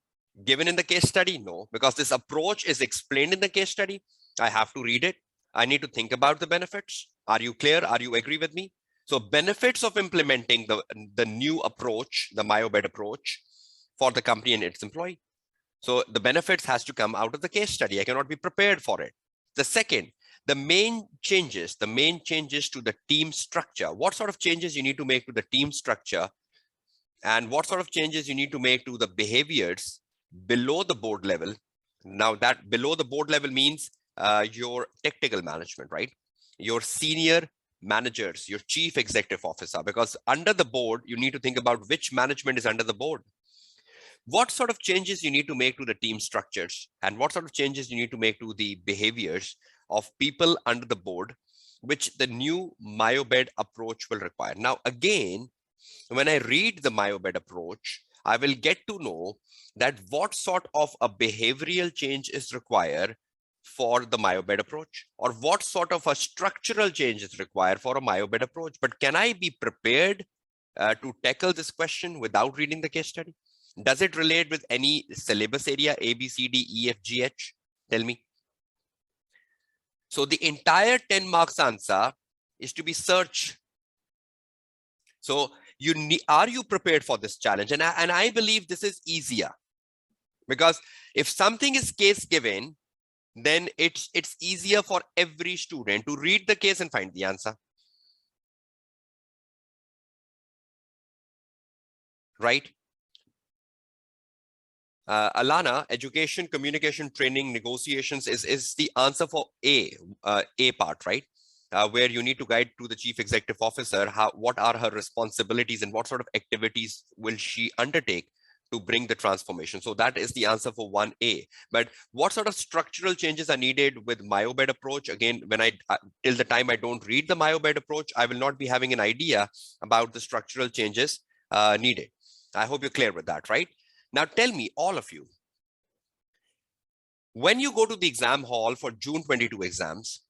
given in the case study? No, because this approach is explained in the case study. I have to read it. I need to think about the benefits. Are you clear? Are you agree with me? So benefits of implementing the new approach, the MyoBed approach for the company and its employee. So the benefits has to come out of the case study. I cannot be prepared for it. The second, the main changes to the team structure. What sort of changes you need to make to the team structure, and what sort of changes you need to make to the behaviors below the board level. Now that below the board level means your technical management, right? Your senior managers, your chief executive officer, because under the board, you need to think about which management is under the board. What sort of changes you need to make to the team structures, and what sort of changes you need to make to the behaviors of people under the board, which the new myobed approach will require. Now, again, when I read the myobed approach, I will get to know that what sort of a behavioral change is required for the myobed approach, or what sort of a structural change is required for a myobed approach. But can I be prepared to tackle this question without reading the case study? Does it relate with any syllabus area, A, B, C, D, E, F, G, H? Tell me. So the entire 10 marks answer is to be searched. So are you prepared for this challenge? And I believe this is easier, because if something is case given, then it's easier for every student to read the case and find the answer. Right? Alana, education, communication, training, negotiations is the answer for A part, right? Where you need to guide to the chief executive officer what are her responsibilities and what sort of activities will she undertake to bring the transformation. So that is the answer for 1A. But what sort of structural changes are needed with myobed approach? Again, when till the time I don't read the myobed approach, I will not be having an idea about the structural changes needed. I hope you're clear with that, right? Now tell me, all of you, when you go to the exam hall for June 22 exams,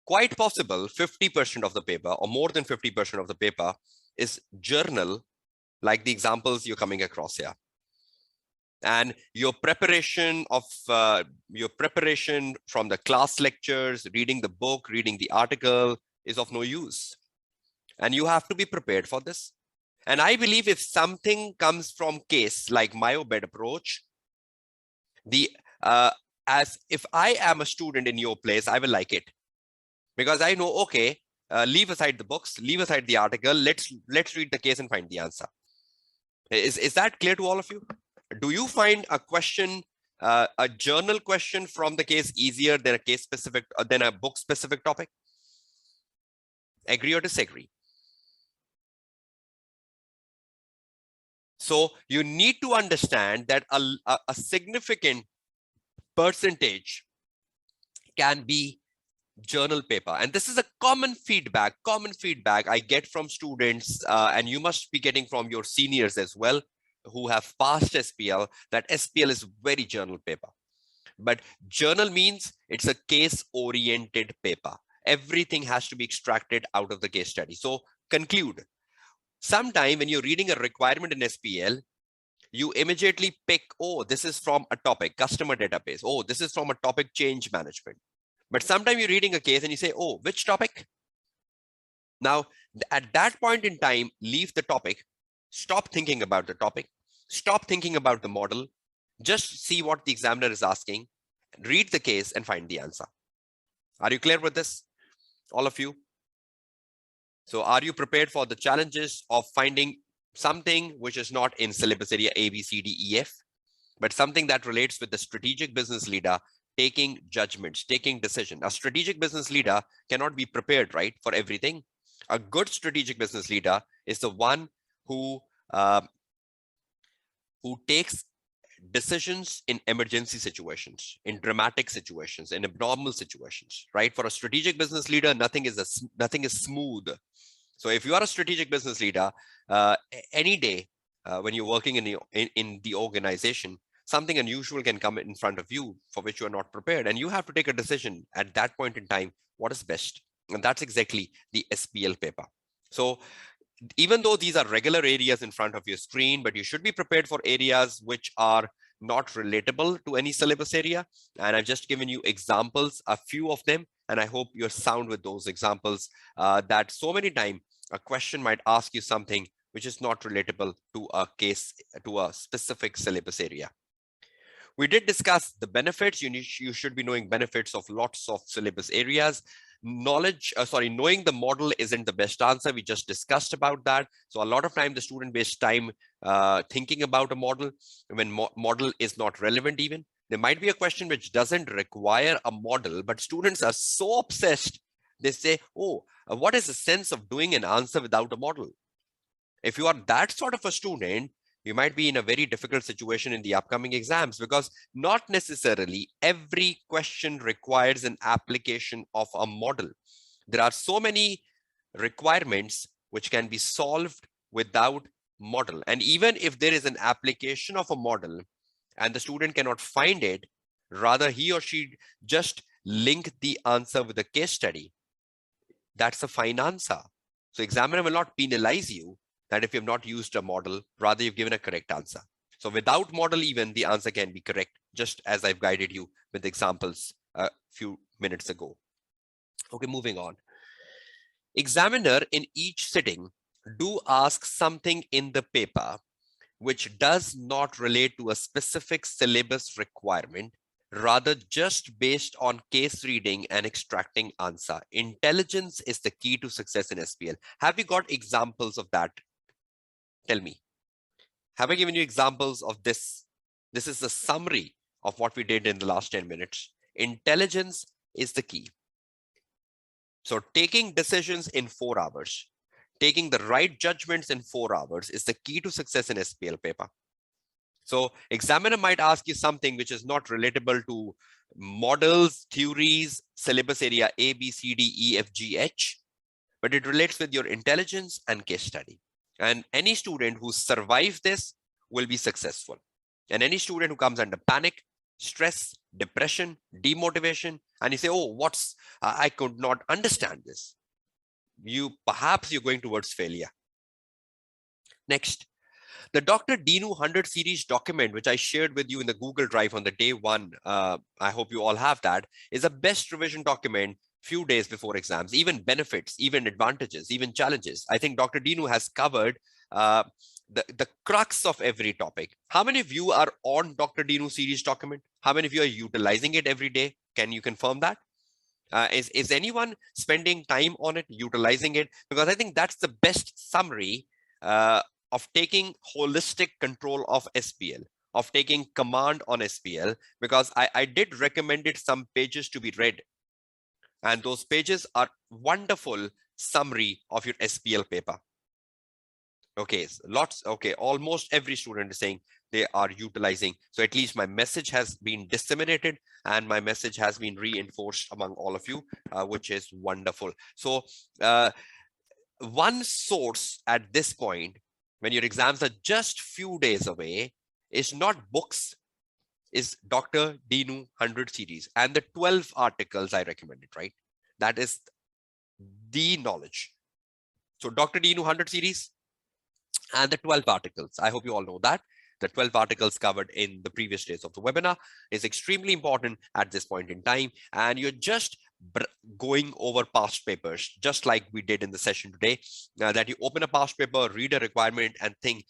quite possible 50% of the paper or more than 50% of the paper is journal, like the examples you're coming across here. And your preparation from the class lectures, reading the book, reading the article is of no use. And you have to be prepared for this. And I believe if something comes from case like myobed approach, as if I am a student in your place, I will like it, because I know, okay, leave aside the books, leave aside the article, let's read the case and find the answer. Is that clear to all of you? Do you find a question, a journal question from the case easier than a case specific, than a book specific topic? Agree or disagree? So you need to understand that a significant percentage can be journal paper. And this is a common feedback I get from students, and you must be getting from your seniors as well, who have passed SBL, that SBL is very journal paper. But journal means it's a case-oriented paper. Everything has to be extracted out of the case study. So conclude. Sometime when you're reading a requirement in SBL, you immediately pick, oh, this is from a topic, customer database. Oh, this is from a topic, change management. But sometimes you're reading a case and you say, oh, which topic? Now, at that point in time, leave the topic, stop thinking about the topic, stop thinking about the model, just see what the examiner is asking, read the case and find the answer. Are you clear with this, all of you? So are you prepared for the challenges of finding something which is not in syllabus area A, B, C, D, E, F, but something that relates with the strategic business leader taking judgments, taking decision? A strategic business leader cannot be prepared, right, for everything. A good strategic business leader is the one who takes decisions in emergency situations, in dramatic situations, in abnormal situations, right? For a strategic business leader, nothing is smooth. So if you are a strategic business leader, any day when you're working in the organization, something unusual can come in front of you for which you are not prepared, and you have to take a decision at that point in time, what is best. And that's exactly the SBL paper. So even though these are regular areas in front of your screen, but you should be prepared for areas which are not relatable to any syllabus area. And I've just given you examples, a few of them, and I hope you're sound with those examples, that so many times a question might ask you something which is not relatable to a case, to a specific syllabus area. We did discuss the benefits. You should be knowing benefits of lots of syllabus areas. Knowing the model isn't the best answer. We just discussed about that. So a lot of time the student wastes time thinking about a model when model is not relevant even. There might be a question which doesn't require a model, but students are so obsessed. They say, oh, what is the sense of doing an answer without a model? If you are that sort of a student, You might be in a very difficult situation in the upcoming exams because not necessarily every question requires an application of a model. There are so many requirements which can be solved without model. And even if there is an application of a model and the student cannot find it, rather he or she just link the answer with a case study. That's a fine answer. So examiner will not penalize you that if you have not used a model, rather you've given a correct answer. So without model, even the answer can be correct, just as I've guided you with examples a few minutes ago. Okay, moving on. Examiner in each sitting do ask something in the paper which does not relate to a specific syllabus requirement, rather just based on case reading and extracting answer. Intelligence is the key to success in SBL. Have you got examples of that? Tell me. Have I given you examples of this? This is the summary of what we did in the last 10 minutes. Intelligence is the key. So taking decisions in 4 hours, taking the right judgments in 4 hours is the key to success in SBL paper. So examiner might ask you something which is not relatable to models, theories, syllabus area A, B, C, D, E, F, G, H, but it relates with your intelligence and case study. And any student who survives this will be successful. And any student who comes under panic, stress, depression, demotivation, and you say, oh, I could not understand this. Perhaps you're going towards failure. Next, the Dr. Dino 100 series document, which I shared with you in the Google Drive on the day one, I hope you all have that, is a best revision document few days before exams, even benefits, even advantages, even challenges. I think Dr. Dino has covered the crux of every topic. How many of you are on Dr. Dino series document? How many of you are utilizing it every day? Can you confirm that? Is anyone spending time on it, utilizing it? Because I think that's the best summary of taking holistic control of SBL, of taking command on SBL, because I did recommended some pages to be read. And those pages are wonderful summary of your SBL paper. Okay, almost every student is saying they are utilizing. So at least my message has been disseminated and my message has been reinforced among all of you, which is wonderful. So one source at this point, when your exams are just few days away, is not books, is Dr. Dino 100 series and the 12 articles I recommended, right? That is the knowledge. So Dr. Dino 100 series and the 12 articles. I hope you all know that. The 12 articles covered in the previous days of the webinar is extremely important at this point in time. And you're just going over past papers, just like we did in the session today, that you open a past paper, read a requirement and think,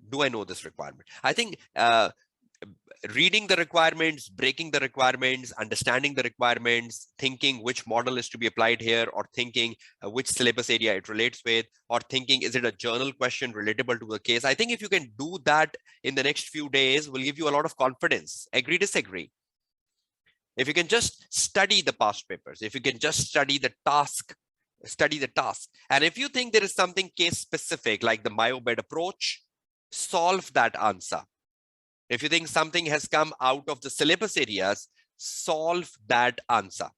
do I know this requirement? I think reading the requirements, breaking the requirements, understanding the requirements, thinking which model is to be applied here, or thinking which syllabus area it relates with, or thinking, is it a journal question relatable to the case? I think if you can do that in the next few days, will give you a lot of confidence. Agree, disagree? If you can just study the past papers, if you can just study the task. And if you think there is something case specific, like the myobed approach, solve that answer. If you think something has come out of the syllabus areas, solve that answer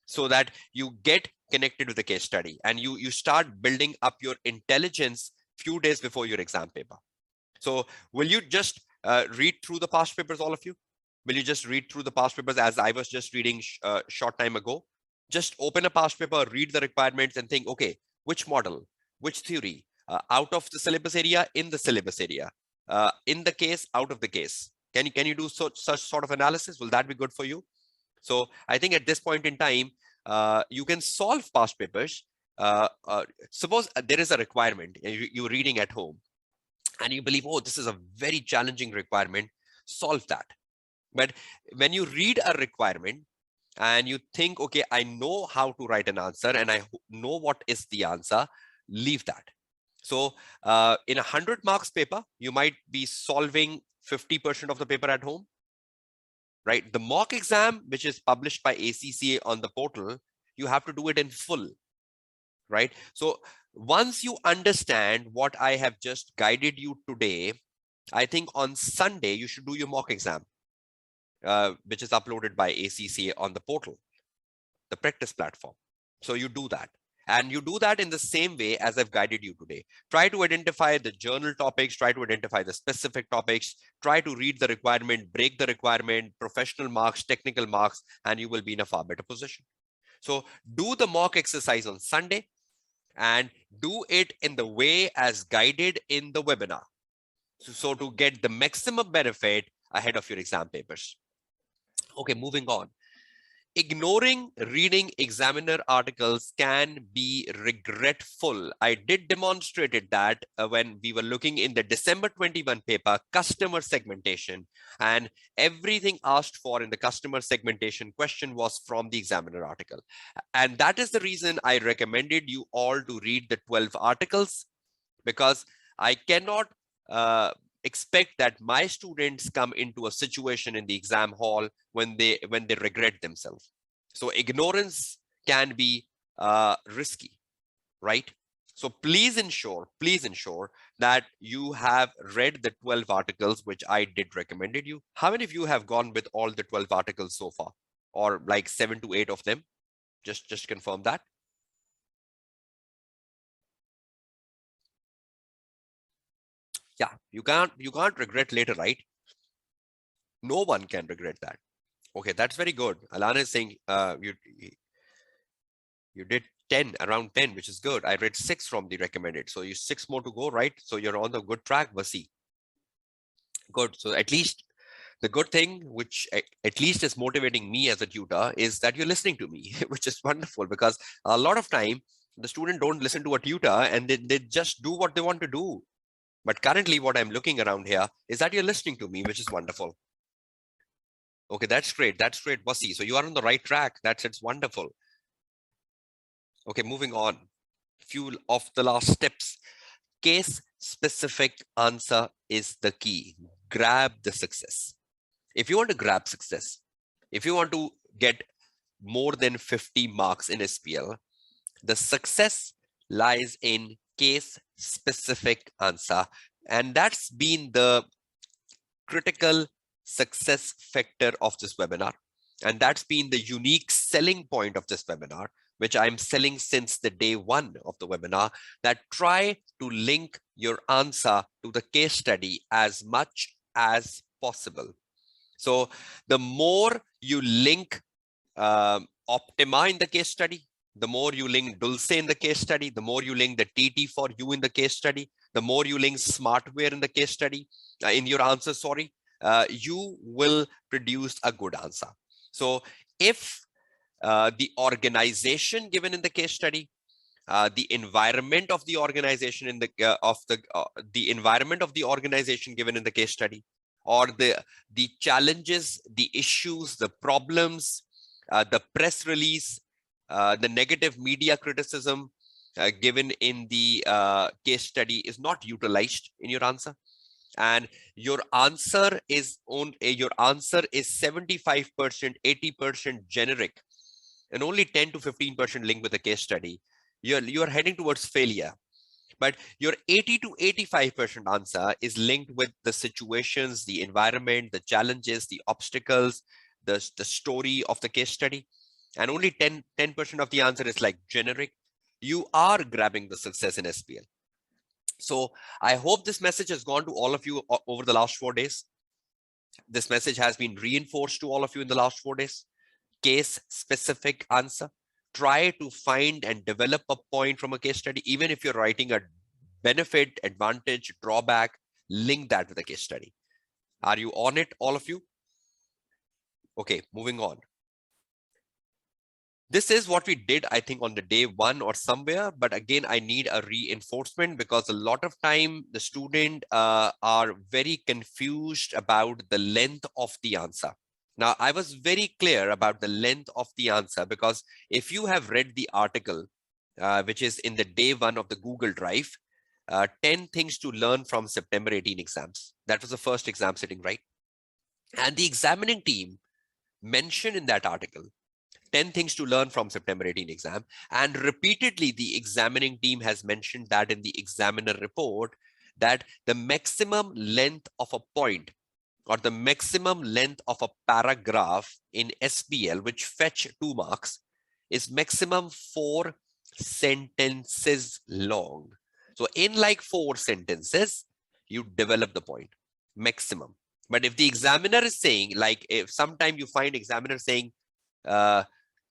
so that you get connected with the case study and you start building up your intelligence few days before your exam paper. So will you just read through the past papers, all of you? Will you just read through the past papers as I was just reading short time ago? Just open a past paper, read the requirements and think, okay, which model, which theory, out of the syllabus area, in the syllabus area, in the case, out of the case. Can you do such sort of analysis? Will that be good for you? So I think at this point in time, you can solve past papers. Suppose there is a requirement you're reading at home and you believe, oh, this is a very challenging requirement, solve that. But when you read a requirement and you think, okay, I know how to write an answer and I know what is the answer, leave that. So in a 100 marks paper, you might be solving 50% of the paper at home, right? The mock exam, which is published by ACCA on the portal, you have to do it in full, right? So once you understand what I have just guided you today, I think on Sunday, you should do your mock exam, which is uploaded by ACCA on the portal, the practice platform. So you do that. And you do that in the same way as I've guided you today. Try to identify the journal topics, try to identify the specific topics, try to read the requirement, break the requirement, professional marks, technical marks, and you will be in a far better position. So do the mock exercise on Sunday and do it in the way as guided in the webinar. So to get the maximum benefit ahead of your exam papers. Okay, moving on. Ignoring reading examiner articles can be regretful. I did demonstrated that when we were looking in the December 21 paper, customer segmentation, and everything asked for in the customer segmentation question was from the examiner article. And that is the reason I recommended you all to read the 12 articles, because I cannot expect that my students come into a situation in the exam hall when they regret themselves. So ignorance can be risky, right? So please ensure that you have read the 12 articles which I did recommended you. How many of you have gone with all the 12 articles so far, or like 7 to 8 of them? Just confirm that. Yeah, you can't regret later, right? No one can regret that. Okay, that's very good. Alana is saying you did 10, around 10, which is good. I read 6 from the recommended. So you 6 more to go, right? So you're on the good track, Vasi. Good. So at least the good thing, which at least is motivating me as a tutor, is that you're listening to me, which is wonderful, because a lot of time the student don't listen to a tutor and they just do what they want to do. But currently what I'm looking around here is that you're listening to me, which is wonderful. Okay, that's great. That's great, Vasi. So you are on the right track. It's wonderful. Okay, moving on. Few of the last steps. Case specific answer is the key. Grab the success. If you want to grab success, if you want to get more than 50 marks in SPL, the success lies in case specific answer. And that's been the critical success factor of this webinar. And that's been the unique selling point of this webinar, which I'm selling since the day 1 of the webinar, that try to link your answer to the case study as much as possible. So the more you link Optima in the case study, the more you link Dulce in the case study, the more you link the TT for you in the case study, the more you link Smartware in the case study, in your answer, sorry, you will produce a good answer. So if the organization given in the case study, the environment of the organization in the environment of the organization given in the case study, or the challenges, the issues, the problems, the press release, the negative media criticism given in the case study is not utilized in your answer, and your answer is 75%, 80% generic, and only 10 to 15% linked with the case study, you're heading towards failure. But your 80 to 85% answer is linked with the situations, the environment, the challenges, the obstacles, the story of the case study, and only 10% of the answer is like generic. You are grabbing the success in SPL. So I hope this message has gone to all of you over the last 4 days. This message has been reinforced to all of you in the last 4 days. Case specific answer. Try to find and develop a point from a case study. Even if you're writing a benefit, advantage, drawback, link that with a case study. Are you on it, all of you? Okay, moving on. This is what we did, I think, on the day 1 or somewhere. But again, I need a reinforcement, because a lot of time the student are very confused about the length of the answer. Now, I was very clear about the length of the answer, because if you have read the article, which is in the day 1 of the Google Drive, 10 things to learn from September 18 exams. That was the first exam sitting, right? And the examining team mentioned in that article 10 things to learn from September 18 exam. And repeatedly, the examining team has mentioned that in the examiner report, that the maximum length of a point or the maximum length of a paragraph in SBL, which fetch 2 marks, is maximum 4 sentences long. So in like 4 sentences, you develop the point, maximum. But if the examiner is saying, like if sometime you find examiner saying,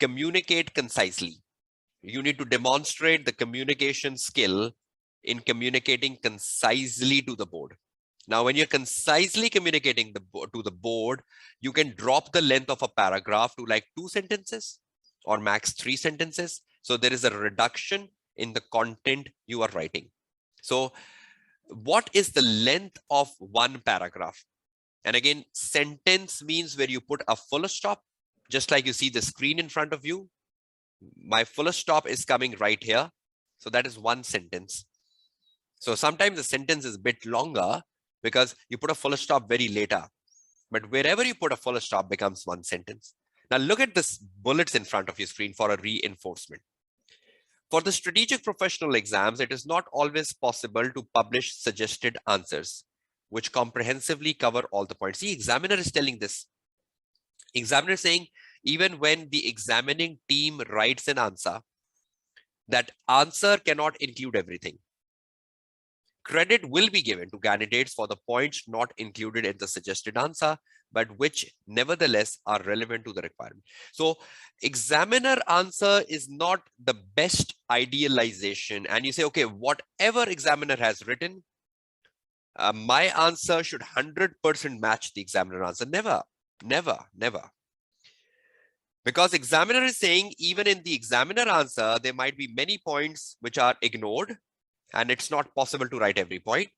communicate concisely, you need to demonstrate the communication skill in communicating concisely to the board. Now, when you're concisely communicating to the board, you can drop the length of a paragraph to like 2 sentences or max 3 sentences. So there is a reduction in the content you are writing. So what is the length of one paragraph? And again, sentence means where you put a full stop, just like you see the screen in front of you. My full stop is coming right here. So that is 1 sentence. So sometimes the sentence is a bit longer because you put a full stop very later. But wherever you put a full stop becomes 1 sentence. Now look at this bullets in front of your screen for a reinforcement. For the strategic professional exams, it is not always possible to publish suggested answers, which comprehensively cover all the points. See, examiner is telling this. Examiner is saying, even when the examining team writes an answer, that answer cannot include everything. Credit will be given to candidates for the points not included in the suggested answer, but which nevertheless are relevant to the requirement. So examiner answer is not the best idealization. And you say, okay, whatever examiner has written, my answer should 100% match the examiner answer. Never, never, never. Because examiner is saying even in the examiner answer, there might be many points which are ignored and it's not possible to write every point.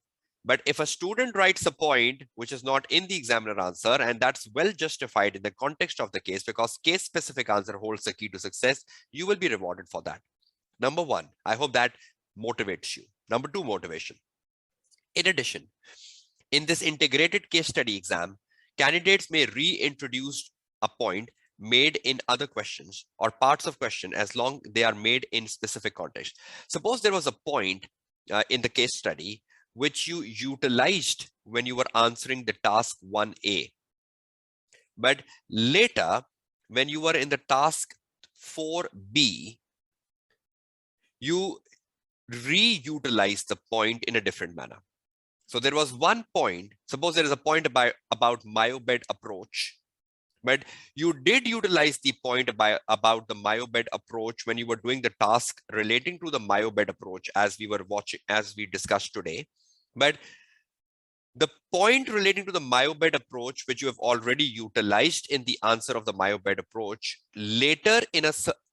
But if a student writes a point which is not in the examiner answer, and that's well justified in the context of the case, because case specific answer holds the key to success, you will be rewarded for that. Number 1, I hope that motivates you. Number 2, motivation. In addition, in this integrated case study exam, candidates may reintroduce a point made in other questions or parts of question as long they are made in specific context. Suppose there was a point in the case study which you utilized when you were answering the task 1A. But later, when you were in the task 4B, you reutilize the point in a different manner. So there was one point, suppose there is a point about myobed approach, but you did utilize the point about the myobed approach when you were doing the task relating to the myobed approach as we discussed today. But the point relating to the myobed approach, which you have already utilized in the answer of the myobed approach, later in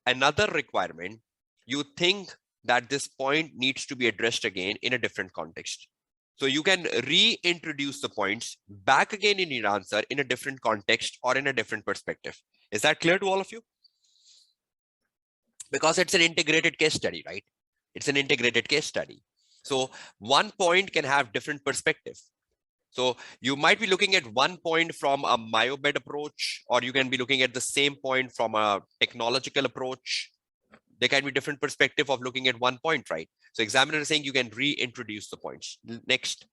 another requirement, you think that this point needs to be addressed again in a different context. So you can reintroduce the points back again in your answer in a different context or in a different perspective. Is that clear to all of you? Because it's an integrated case study, right? It's an integrated case study. So one point can have different perspective. So you might be looking at one point from a myobed approach, or you can be looking at the same point from a technological approach. There can be different perspective of looking at one point, right? So examiner is saying you can reintroduce the points. Next,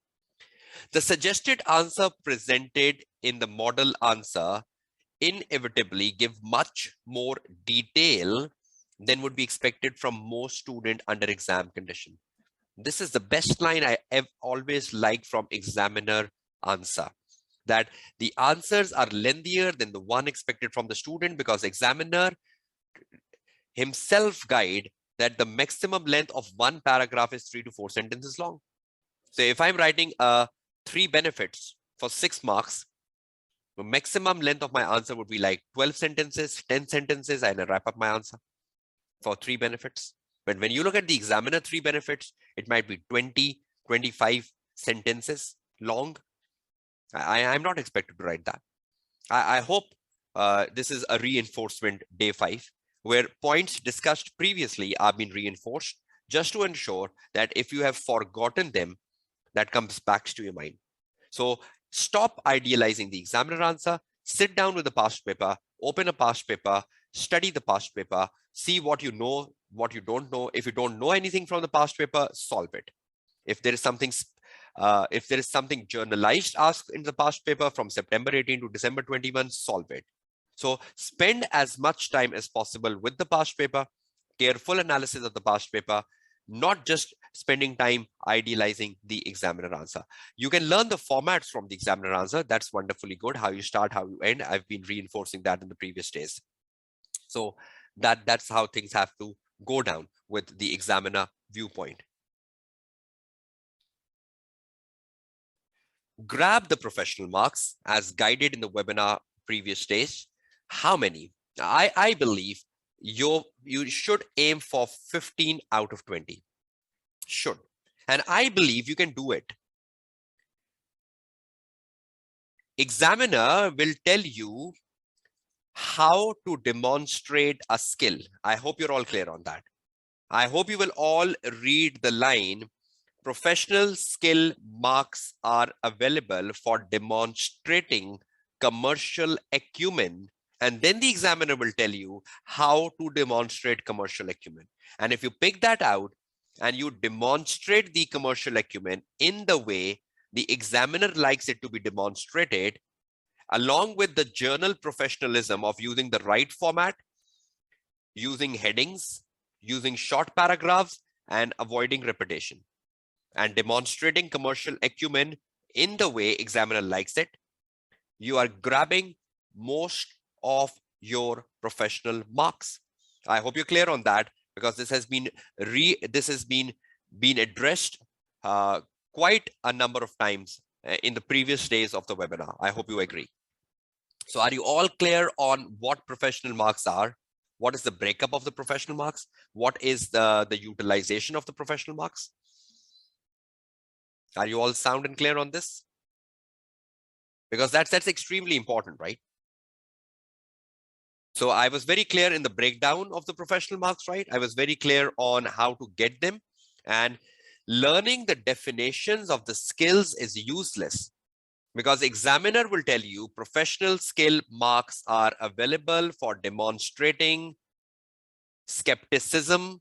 the suggested answer presented in the model answer inevitably give much more detail than would be expected from most student under exam condition. This is the best line I have always liked from examiner answer, that the answers are lengthier than the one expected from the student because examiner himself guide that the maximum length of one paragraph is 3 to 4 sentences long. So if I'm writing 3 benefits for 6 marks, the maximum length of my answer would be like 12 sentences, 10 sentences, and I wrap up my answer for 3 benefits. But when you look at the examiner 3 benefits, it might be 20, 25 sentences long. I'm not expected to write that. I hope this is a reinforcement day 5, where points discussed previously are being reinforced just to ensure that if you have forgotten them, that comes back to your mind. So stop idealizing the examiner answer, sit down with the past paper, open a past paper, study the past paper, see what you know, what you don't know. If you don't know anything from the past paper, solve it. If there is something If there is something journalized asked in the past paper from September 18 to December 21, solve it. So spend as much time as possible with the past paper, careful analysis of the past paper, not just spending time idealizing the examiner answer. You can learn the formats from the examiner answer. That's wonderfully good. How you start, how you end. I've been reinforcing that in the previous days. So that's how things have to go down with the examiner viewpoint. Grab the professional marks as guided in the webinar previous days. How many? I believe you should aim for 15 out of 20. Should. And I believe you can do it. Examiner will tell you how to demonstrate a skill. I hope you're all clear on that. I hope you will all read the line, professional skill marks are available for demonstrating commercial acumen. And then the examiner will tell you how to demonstrate commercial acumen. And if you pick that out and you demonstrate the commercial acumen in the way the examiner likes it to be demonstrated, along with the journal professionalism of using the right format, using headings, using short paragraphs, and avoiding repetition, and demonstrating commercial acumen in the way examiner likes it, you are grabbing most of your professional marks. I hope you're clear on that, because this has been addressed quite a number of times in the previous days of the webinar. I hope you agree. So are you all clear on what professional marks are? What is the breakup of the professional marks? What is the utilization of the professional marks? Are you all sound and clear on this? Because that's extremely important, right? So I was very clear in the breakdown of the professional marks, right? I was very clear on how to get them, and learning the definitions of the skills is useless, because examiner will tell you professional skill marks are available for demonstrating skepticism,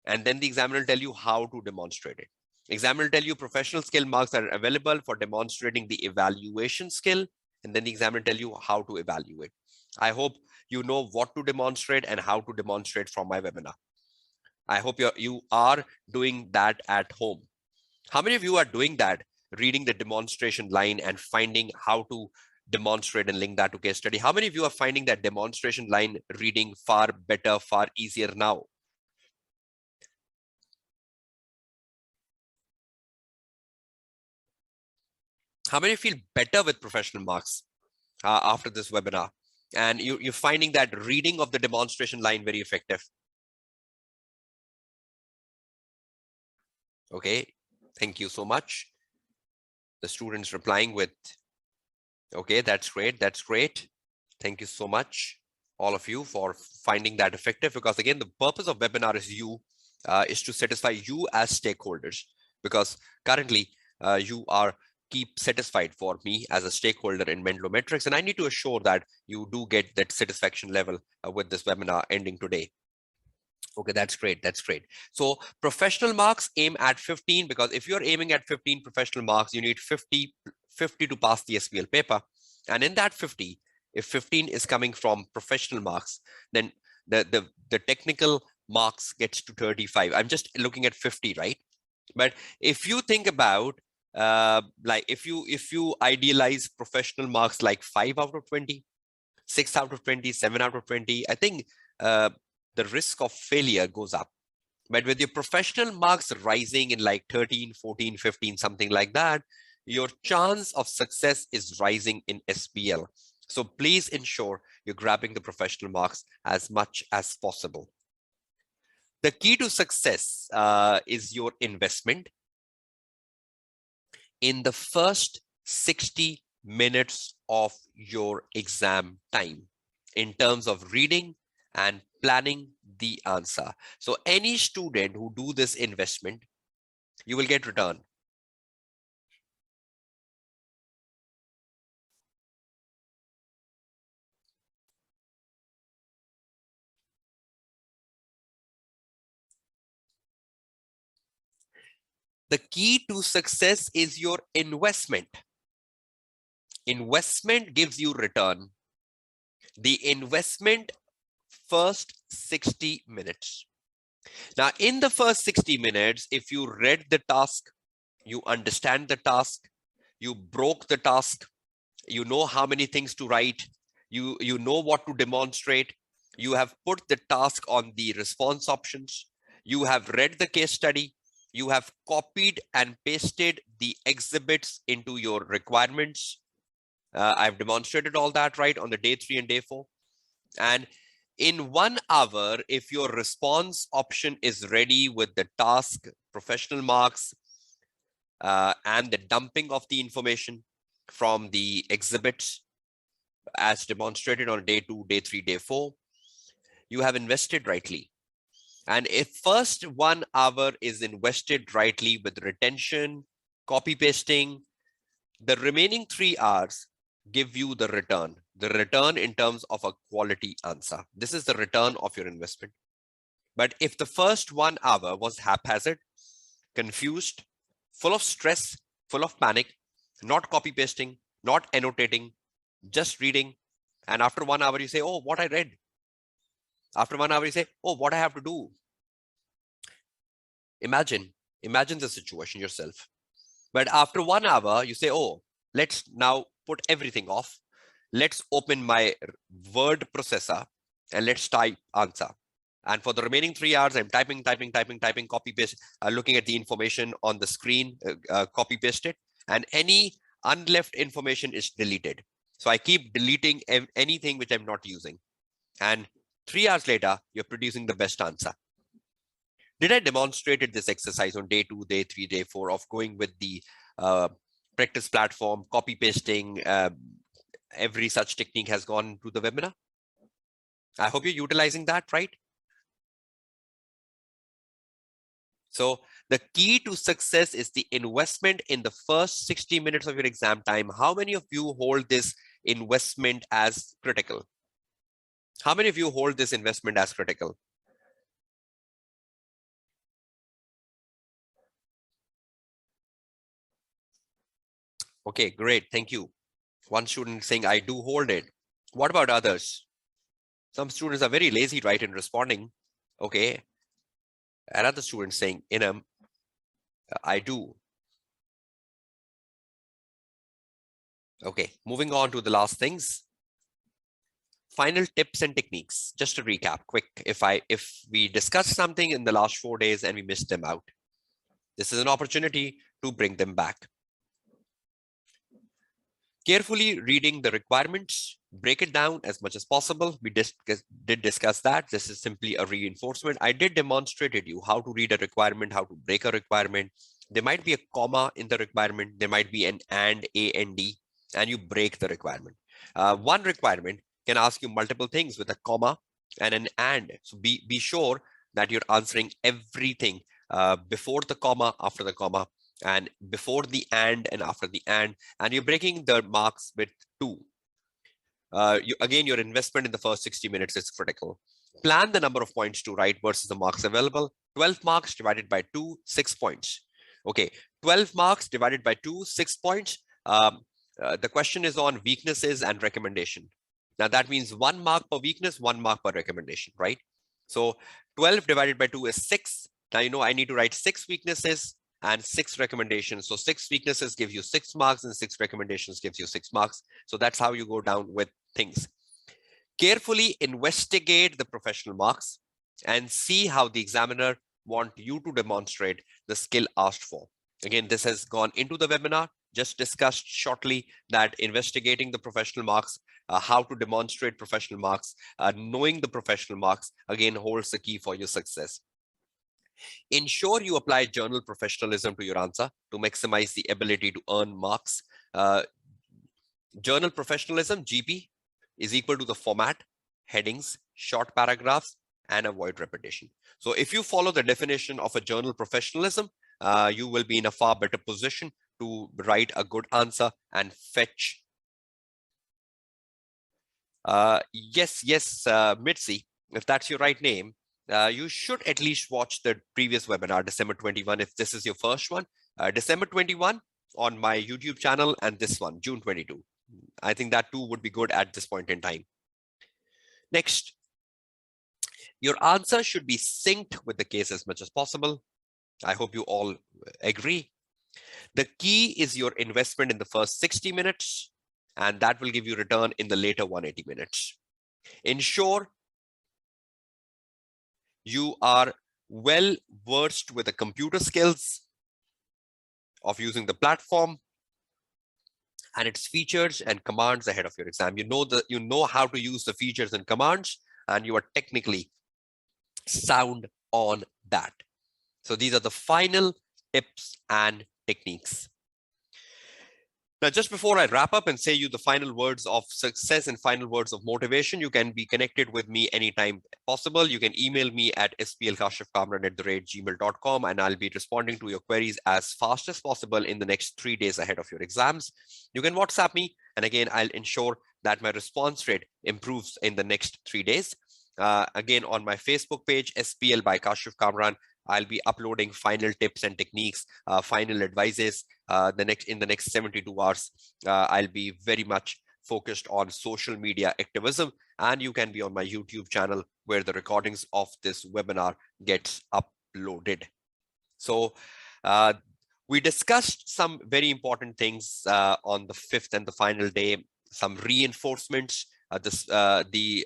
and then the examiner will tell you how to demonstrate it. Examiner will tell you professional skill marks are available for demonstrating the evaluation skill, and then the examiner will tell you how to evaluate. I hope you know what to demonstrate and how to demonstrate from my webinar. I hope you are doing that at home. How many of you are doing that, reading the demonstration line and finding how to demonstrate and link that to case study? How many of you are finding that demonstration line reading far better, far easier now? How many feel better with professional marks after this webinar? And you're finding that reading of the demonstration line very effective? Okay, thank you so much. The students replying with, okay, that's great, that's great. Thank you so much, all of you, for finding that effective, because again, the purpose of webinar is to satisfy you as stakeholders, because currently you are keep satisfied for me as a stakeholder in Menlo Metrics, and I need to assure that you do get that satisfaction level with this webinar ending today. Okay, that's great. That's great. So professional marks aim at 15, because if you're aiming at 15 professional marks, you need 50 to pass the SBL paper. And in that 50, if 15 is coming from professional marks, then the technical marks gets to 35. I'm just looking at 50, right? But if you think about like if you idealize professional marks like 5 out of 20, 6 out of 20, 7 out of 20, I think the risk of failure goes up. But with your professional marks rising in like 13, 14, 15, something like that, your chance of success is rising in SBL. So please ensure you're grabbing the professional marks as much as possible. The key to success is your investment in the first 60 minutes of your exam time in terms of reading and planning the answer. So any student who do this investment, you will get return. The key to success is your investment. Investment gives you return. The investment first 60 minutes. Now, in the first 60 minutes, if you read the task, you understand the task, you broke the task, you know how many things to write, you know what to demonstrate, you have put the task on the response options, you have read the case study, you have copied and pasted the exhibits into your requirements. I've demonstrated all that, right, on the day 3 and day 4. And in 1 hour, if your response option is ready with the task, professional marks, and the dumping of the information from the exhibits as demonstrated on day 2, day 3, day 4, you have invested rightly. And if first 1 hour is invested rightly with retention, copy pasting, the remaining 3 hours give you the return in terms of a quality answer. This is the return of your investment. But if the first 1 hour was haphazard, confused, full of stress, full of panic, not copy pasting, not annotating, just reading, and after 1 hour you say, oh, what I read. After 1 hour you say, oh, what I have to do. Imagine the situation yourself. But after 1 hour you say, oh, let's now put everything off. Let's open my word processor and let's type answer. And for the remaining 3 hours, I'm typing, copy paste, looking at the information on the screen, copy paste it, and any unleft information is deleted. So I keep deleting anything which I'm not using. And 3 hours later, you're producing the best answer. Did I demonstrated this exercise on day 2, day 3, day 4 of going with the practice platform, copy pasting? Every such technique has gone to the webinar. I hope you're utilizing that, right? So the key to success is the investment in the first 60 minutes of your exam time. How many of you hold this investment as critical? How many of you hold this investment as critical? Okay, great. Thank you. One student saying, I do hold it. What about others? Some students are very lazy, right, in responding. Okay. Another student saying, I do. Okay, moving on to the last things. Final tips and techniques. Just to recap, quick. If we discussed something in the last 4 days and we missed them out, this is an opportunity to bring them back. Carefully reading the requirements, break it down as much as possible. We did discuss that. This is simply a reinforcement. I did demonstrated you how to read a requirement, how to break a requirement. There might be a comma in the requirement. There might be an and, A and D, and you break the requirement. One requirement can ask you multiple things with a comma and an and. So be sure that you're answering everything before the comma, after the comma, and before the and after the and you're breaking the marks with 2. Again, your investment in the first 60 minutes is critical. Plan the number of points to write versus the marks available. 12 marks divided by 2, 6 points. Okay, 12 marks divided by 2, 6 points. The question is on weaknesses and recommendation. Now that means 1 mark per weakness, 1 mark per recommendation, right? So 12 divided by 2 is 6. Now you know I need to write 6 weaknesses and 6 recommendations. So 6 weaknesses give you 6 marks and 6 recommendations gives you 6 marks. So that's how you go down with things. Carefully investigate the professional marks and see how the examiner want you to demonstrate the skill asked for. Again, this has gone into the webinar, just discussed shortly that investigating the professional marks, how to demonstrate professional marks, knowing the professional marks, again, holds the key for your success. Ensure you apply journal professionalism to your answer to maximize the ability to earn marks. Journal professionalism, GP, is equal to the format, headings, short paragraphs, and avoid repetition. So if you follow the definition of a journal professionalism, you will be in a far better position to write a good answer and fetch. Yes, Mitzi, if that's your right name, You should at least watch the previous webinar, December 21, if this is your first one. December 21 on my YouTube channel, and this one, June 22. I think that too would be good at this point in time. Next, your answer should be synced with the case as much as possible. I hope you all agree. The key is your investment in the first 60 minutes, and that will give you return in the later 180 minutes. Ensure you are well versed with the computer skills of using the platform and its features and commands ahead of your exam. You know how to use the features and commands, and you are technically sound on that. So these are the final tips and techniques. Now, just before I wrap up and say you the final words of success and final words of motivation, you can be connected with me anytime possible. You can email me at splkashifkamran@gmail.com, and I'll be responding to your queries as fast as possible in the next 3 days ahead of your exams. You can WhatsApp me, and again, I'll ensure that my response rate improves in the next 3 days. Again, on my Facebook page, SPL by Kashif Kamran, I'll be uploading final tips and techniques, final advices. In the next 72 hours, I'll be very much focused on social media activism, and you can be on my YouTube channel where the recordings of this webinar gets uploaded. So we discussed some very important things on the 5th and the final day, some reinforcements, the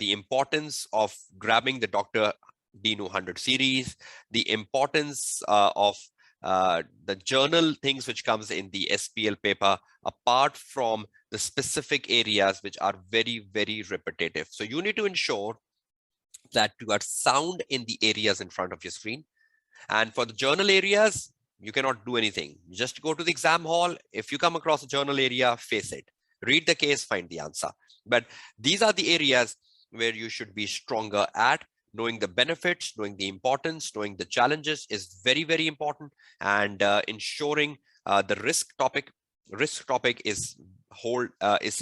importance of grabbing the Dr. Dino 100 series, the importance of the journal things which comes in the SPL paper, apart from the specific areas which are very, very repetitive. So you need to ensure that you are sound in the areas in front of your screen. And for the journal areas, you cannot do anything. Just go to the exam hall. If you come across a journal area, face it. Read the case, find the answer. But these are the areas where you should be stronger at. Knowing the benefits, knowing the importance, knowing the challenges is very, very important. And ensuring the risk topic is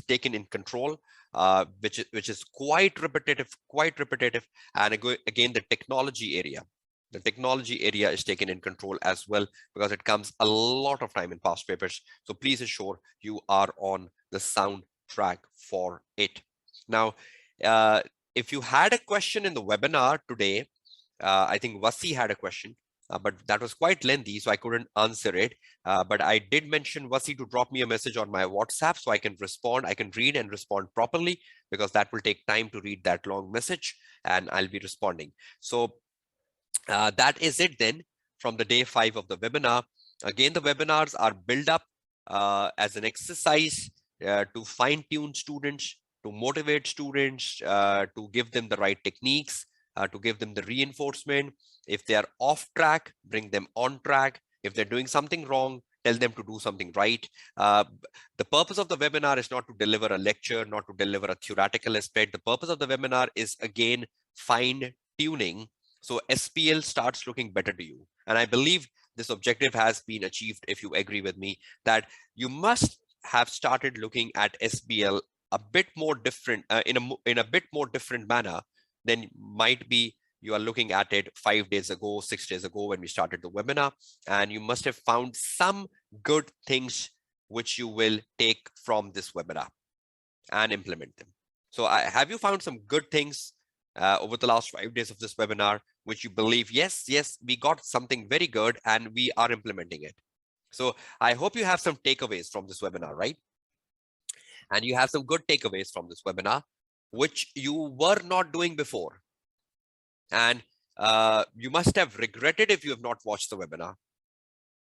taken in control, which is quite repetitive. And again, the technology area. The technology area is taken in control as well, because it comes a lot of time in past papers. So please ensure you are on the sound track for it. Now, if you had a question in the webinar today, I think Vasi had a question, but that was quite lengthy, so I couldn't answer it. But I did mention Vasi to drop me a message on my WhatsApp so I can respond. I can read and respond properly, because that will take time to read that long message, and I'll be responding. So that is it then from the day 5 of the webinar. Again, the webinars are built up as an exercise to fine-tune students, to motivate students, to give them the right techniques, to give them the reinforcement. If they are off track, bring them on track. If they're doing something wrong, tell them to do something right. The purpose of the webinar is not to deliver a lecture, not to deliver a theoretical aspect. The purpose of the webinar is, again, fine-tuning, so SPL starts looking better to you. And I believe this objective has been achieved, if you agree with me, that you must have started looking at SBL a bit more different, in a bit more different manner than might be you are looking at it 5 days ago, 6 days ago when we started the webinar. And you must have found some good things which you will take from this webinar and implement them. So have you found some good things over the last 5 days of this webinar, which you believe, yes, we got something very good and we are implementing it? So I hope you have some takeaways from this webinar, right? And you have some good takeaways from this webinar, which you were not doing before. And you must have regretted if you have not watched the webinar,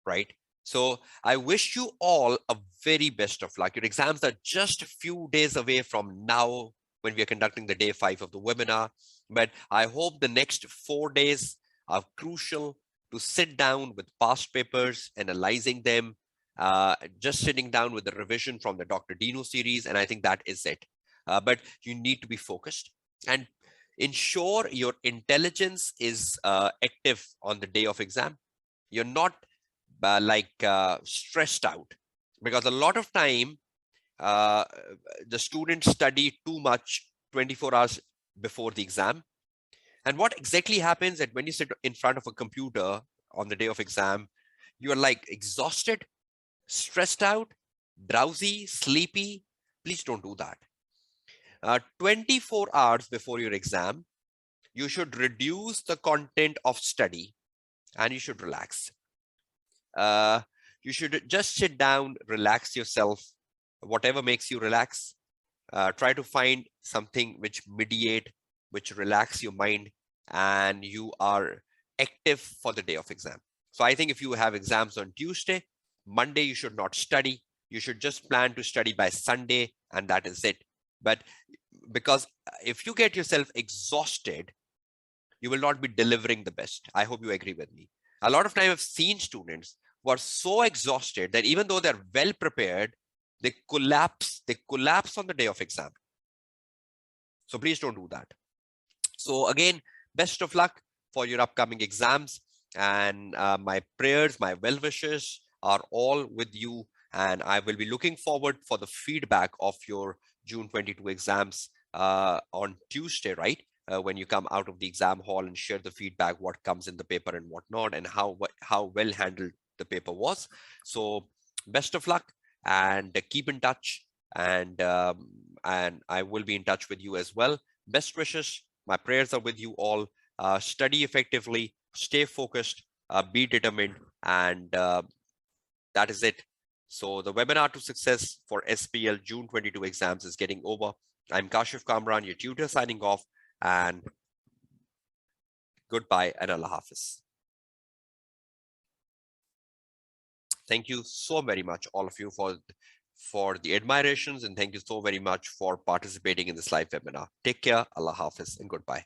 right? So I wish you all a very best of luck. Your exams are just a few days away from now when we are conducting the day 5 of the webinar. But I hope the next 4 days are crucial to sit down with past papers, analyzing them, just sitting down with the revision from the Dr. Dino series. And I think that is it. But you need to be focused and ensure your intelligence is active on the day of exam. You're not stressed out, because a lot of time the students study too much 24 hours before the exam, And what exactly happens that when you sit in front of a computer on the day of exam, you are like exhausted, stressed out, drowsy, sleepy. Please don't do that. 24 hours before your exam, you should reduce the content of study and you should relax. You should just sit down, relax yourself, whatever makes you relax. Try to find something which relax your mind, and you are active for the day of exam. So I think if you have exams on Tuesday, Monday, you should not study. You should just plan to study by Sunday, and that is it. But because if you get yourself exhausted, you will not be delivering the best. I hope you agree with me. A lot of time I've seen students who are so exhausted that even though they're well prepared, they collapse on the day of exam. So please don't do that. So again, best of luck for your upcoming exams, and my prayers, my well wishes are all with you, and I will be looking forward for the feedback of your June 22 exams on Tuesday, right? When you come out of the exam hall and share the feedback, what comes in the paper and what not, and how well handled the paper was. So best of luck, and keep in touch, and I will be in touch with you as well. Best wishes. My prayers are with you all. Study effectively, stay focused, be determined, and that is it. So the webinar to success for SBL June 22 exams is getting over. I'm Kashif Kamran, your tutor, signing off, and goodbye and Allah Hafiz. Thank you so very much, all of you, for the admirations, and thank you so very much for participating in this live webinar. Take care, Allah Hafiz, and goodbye.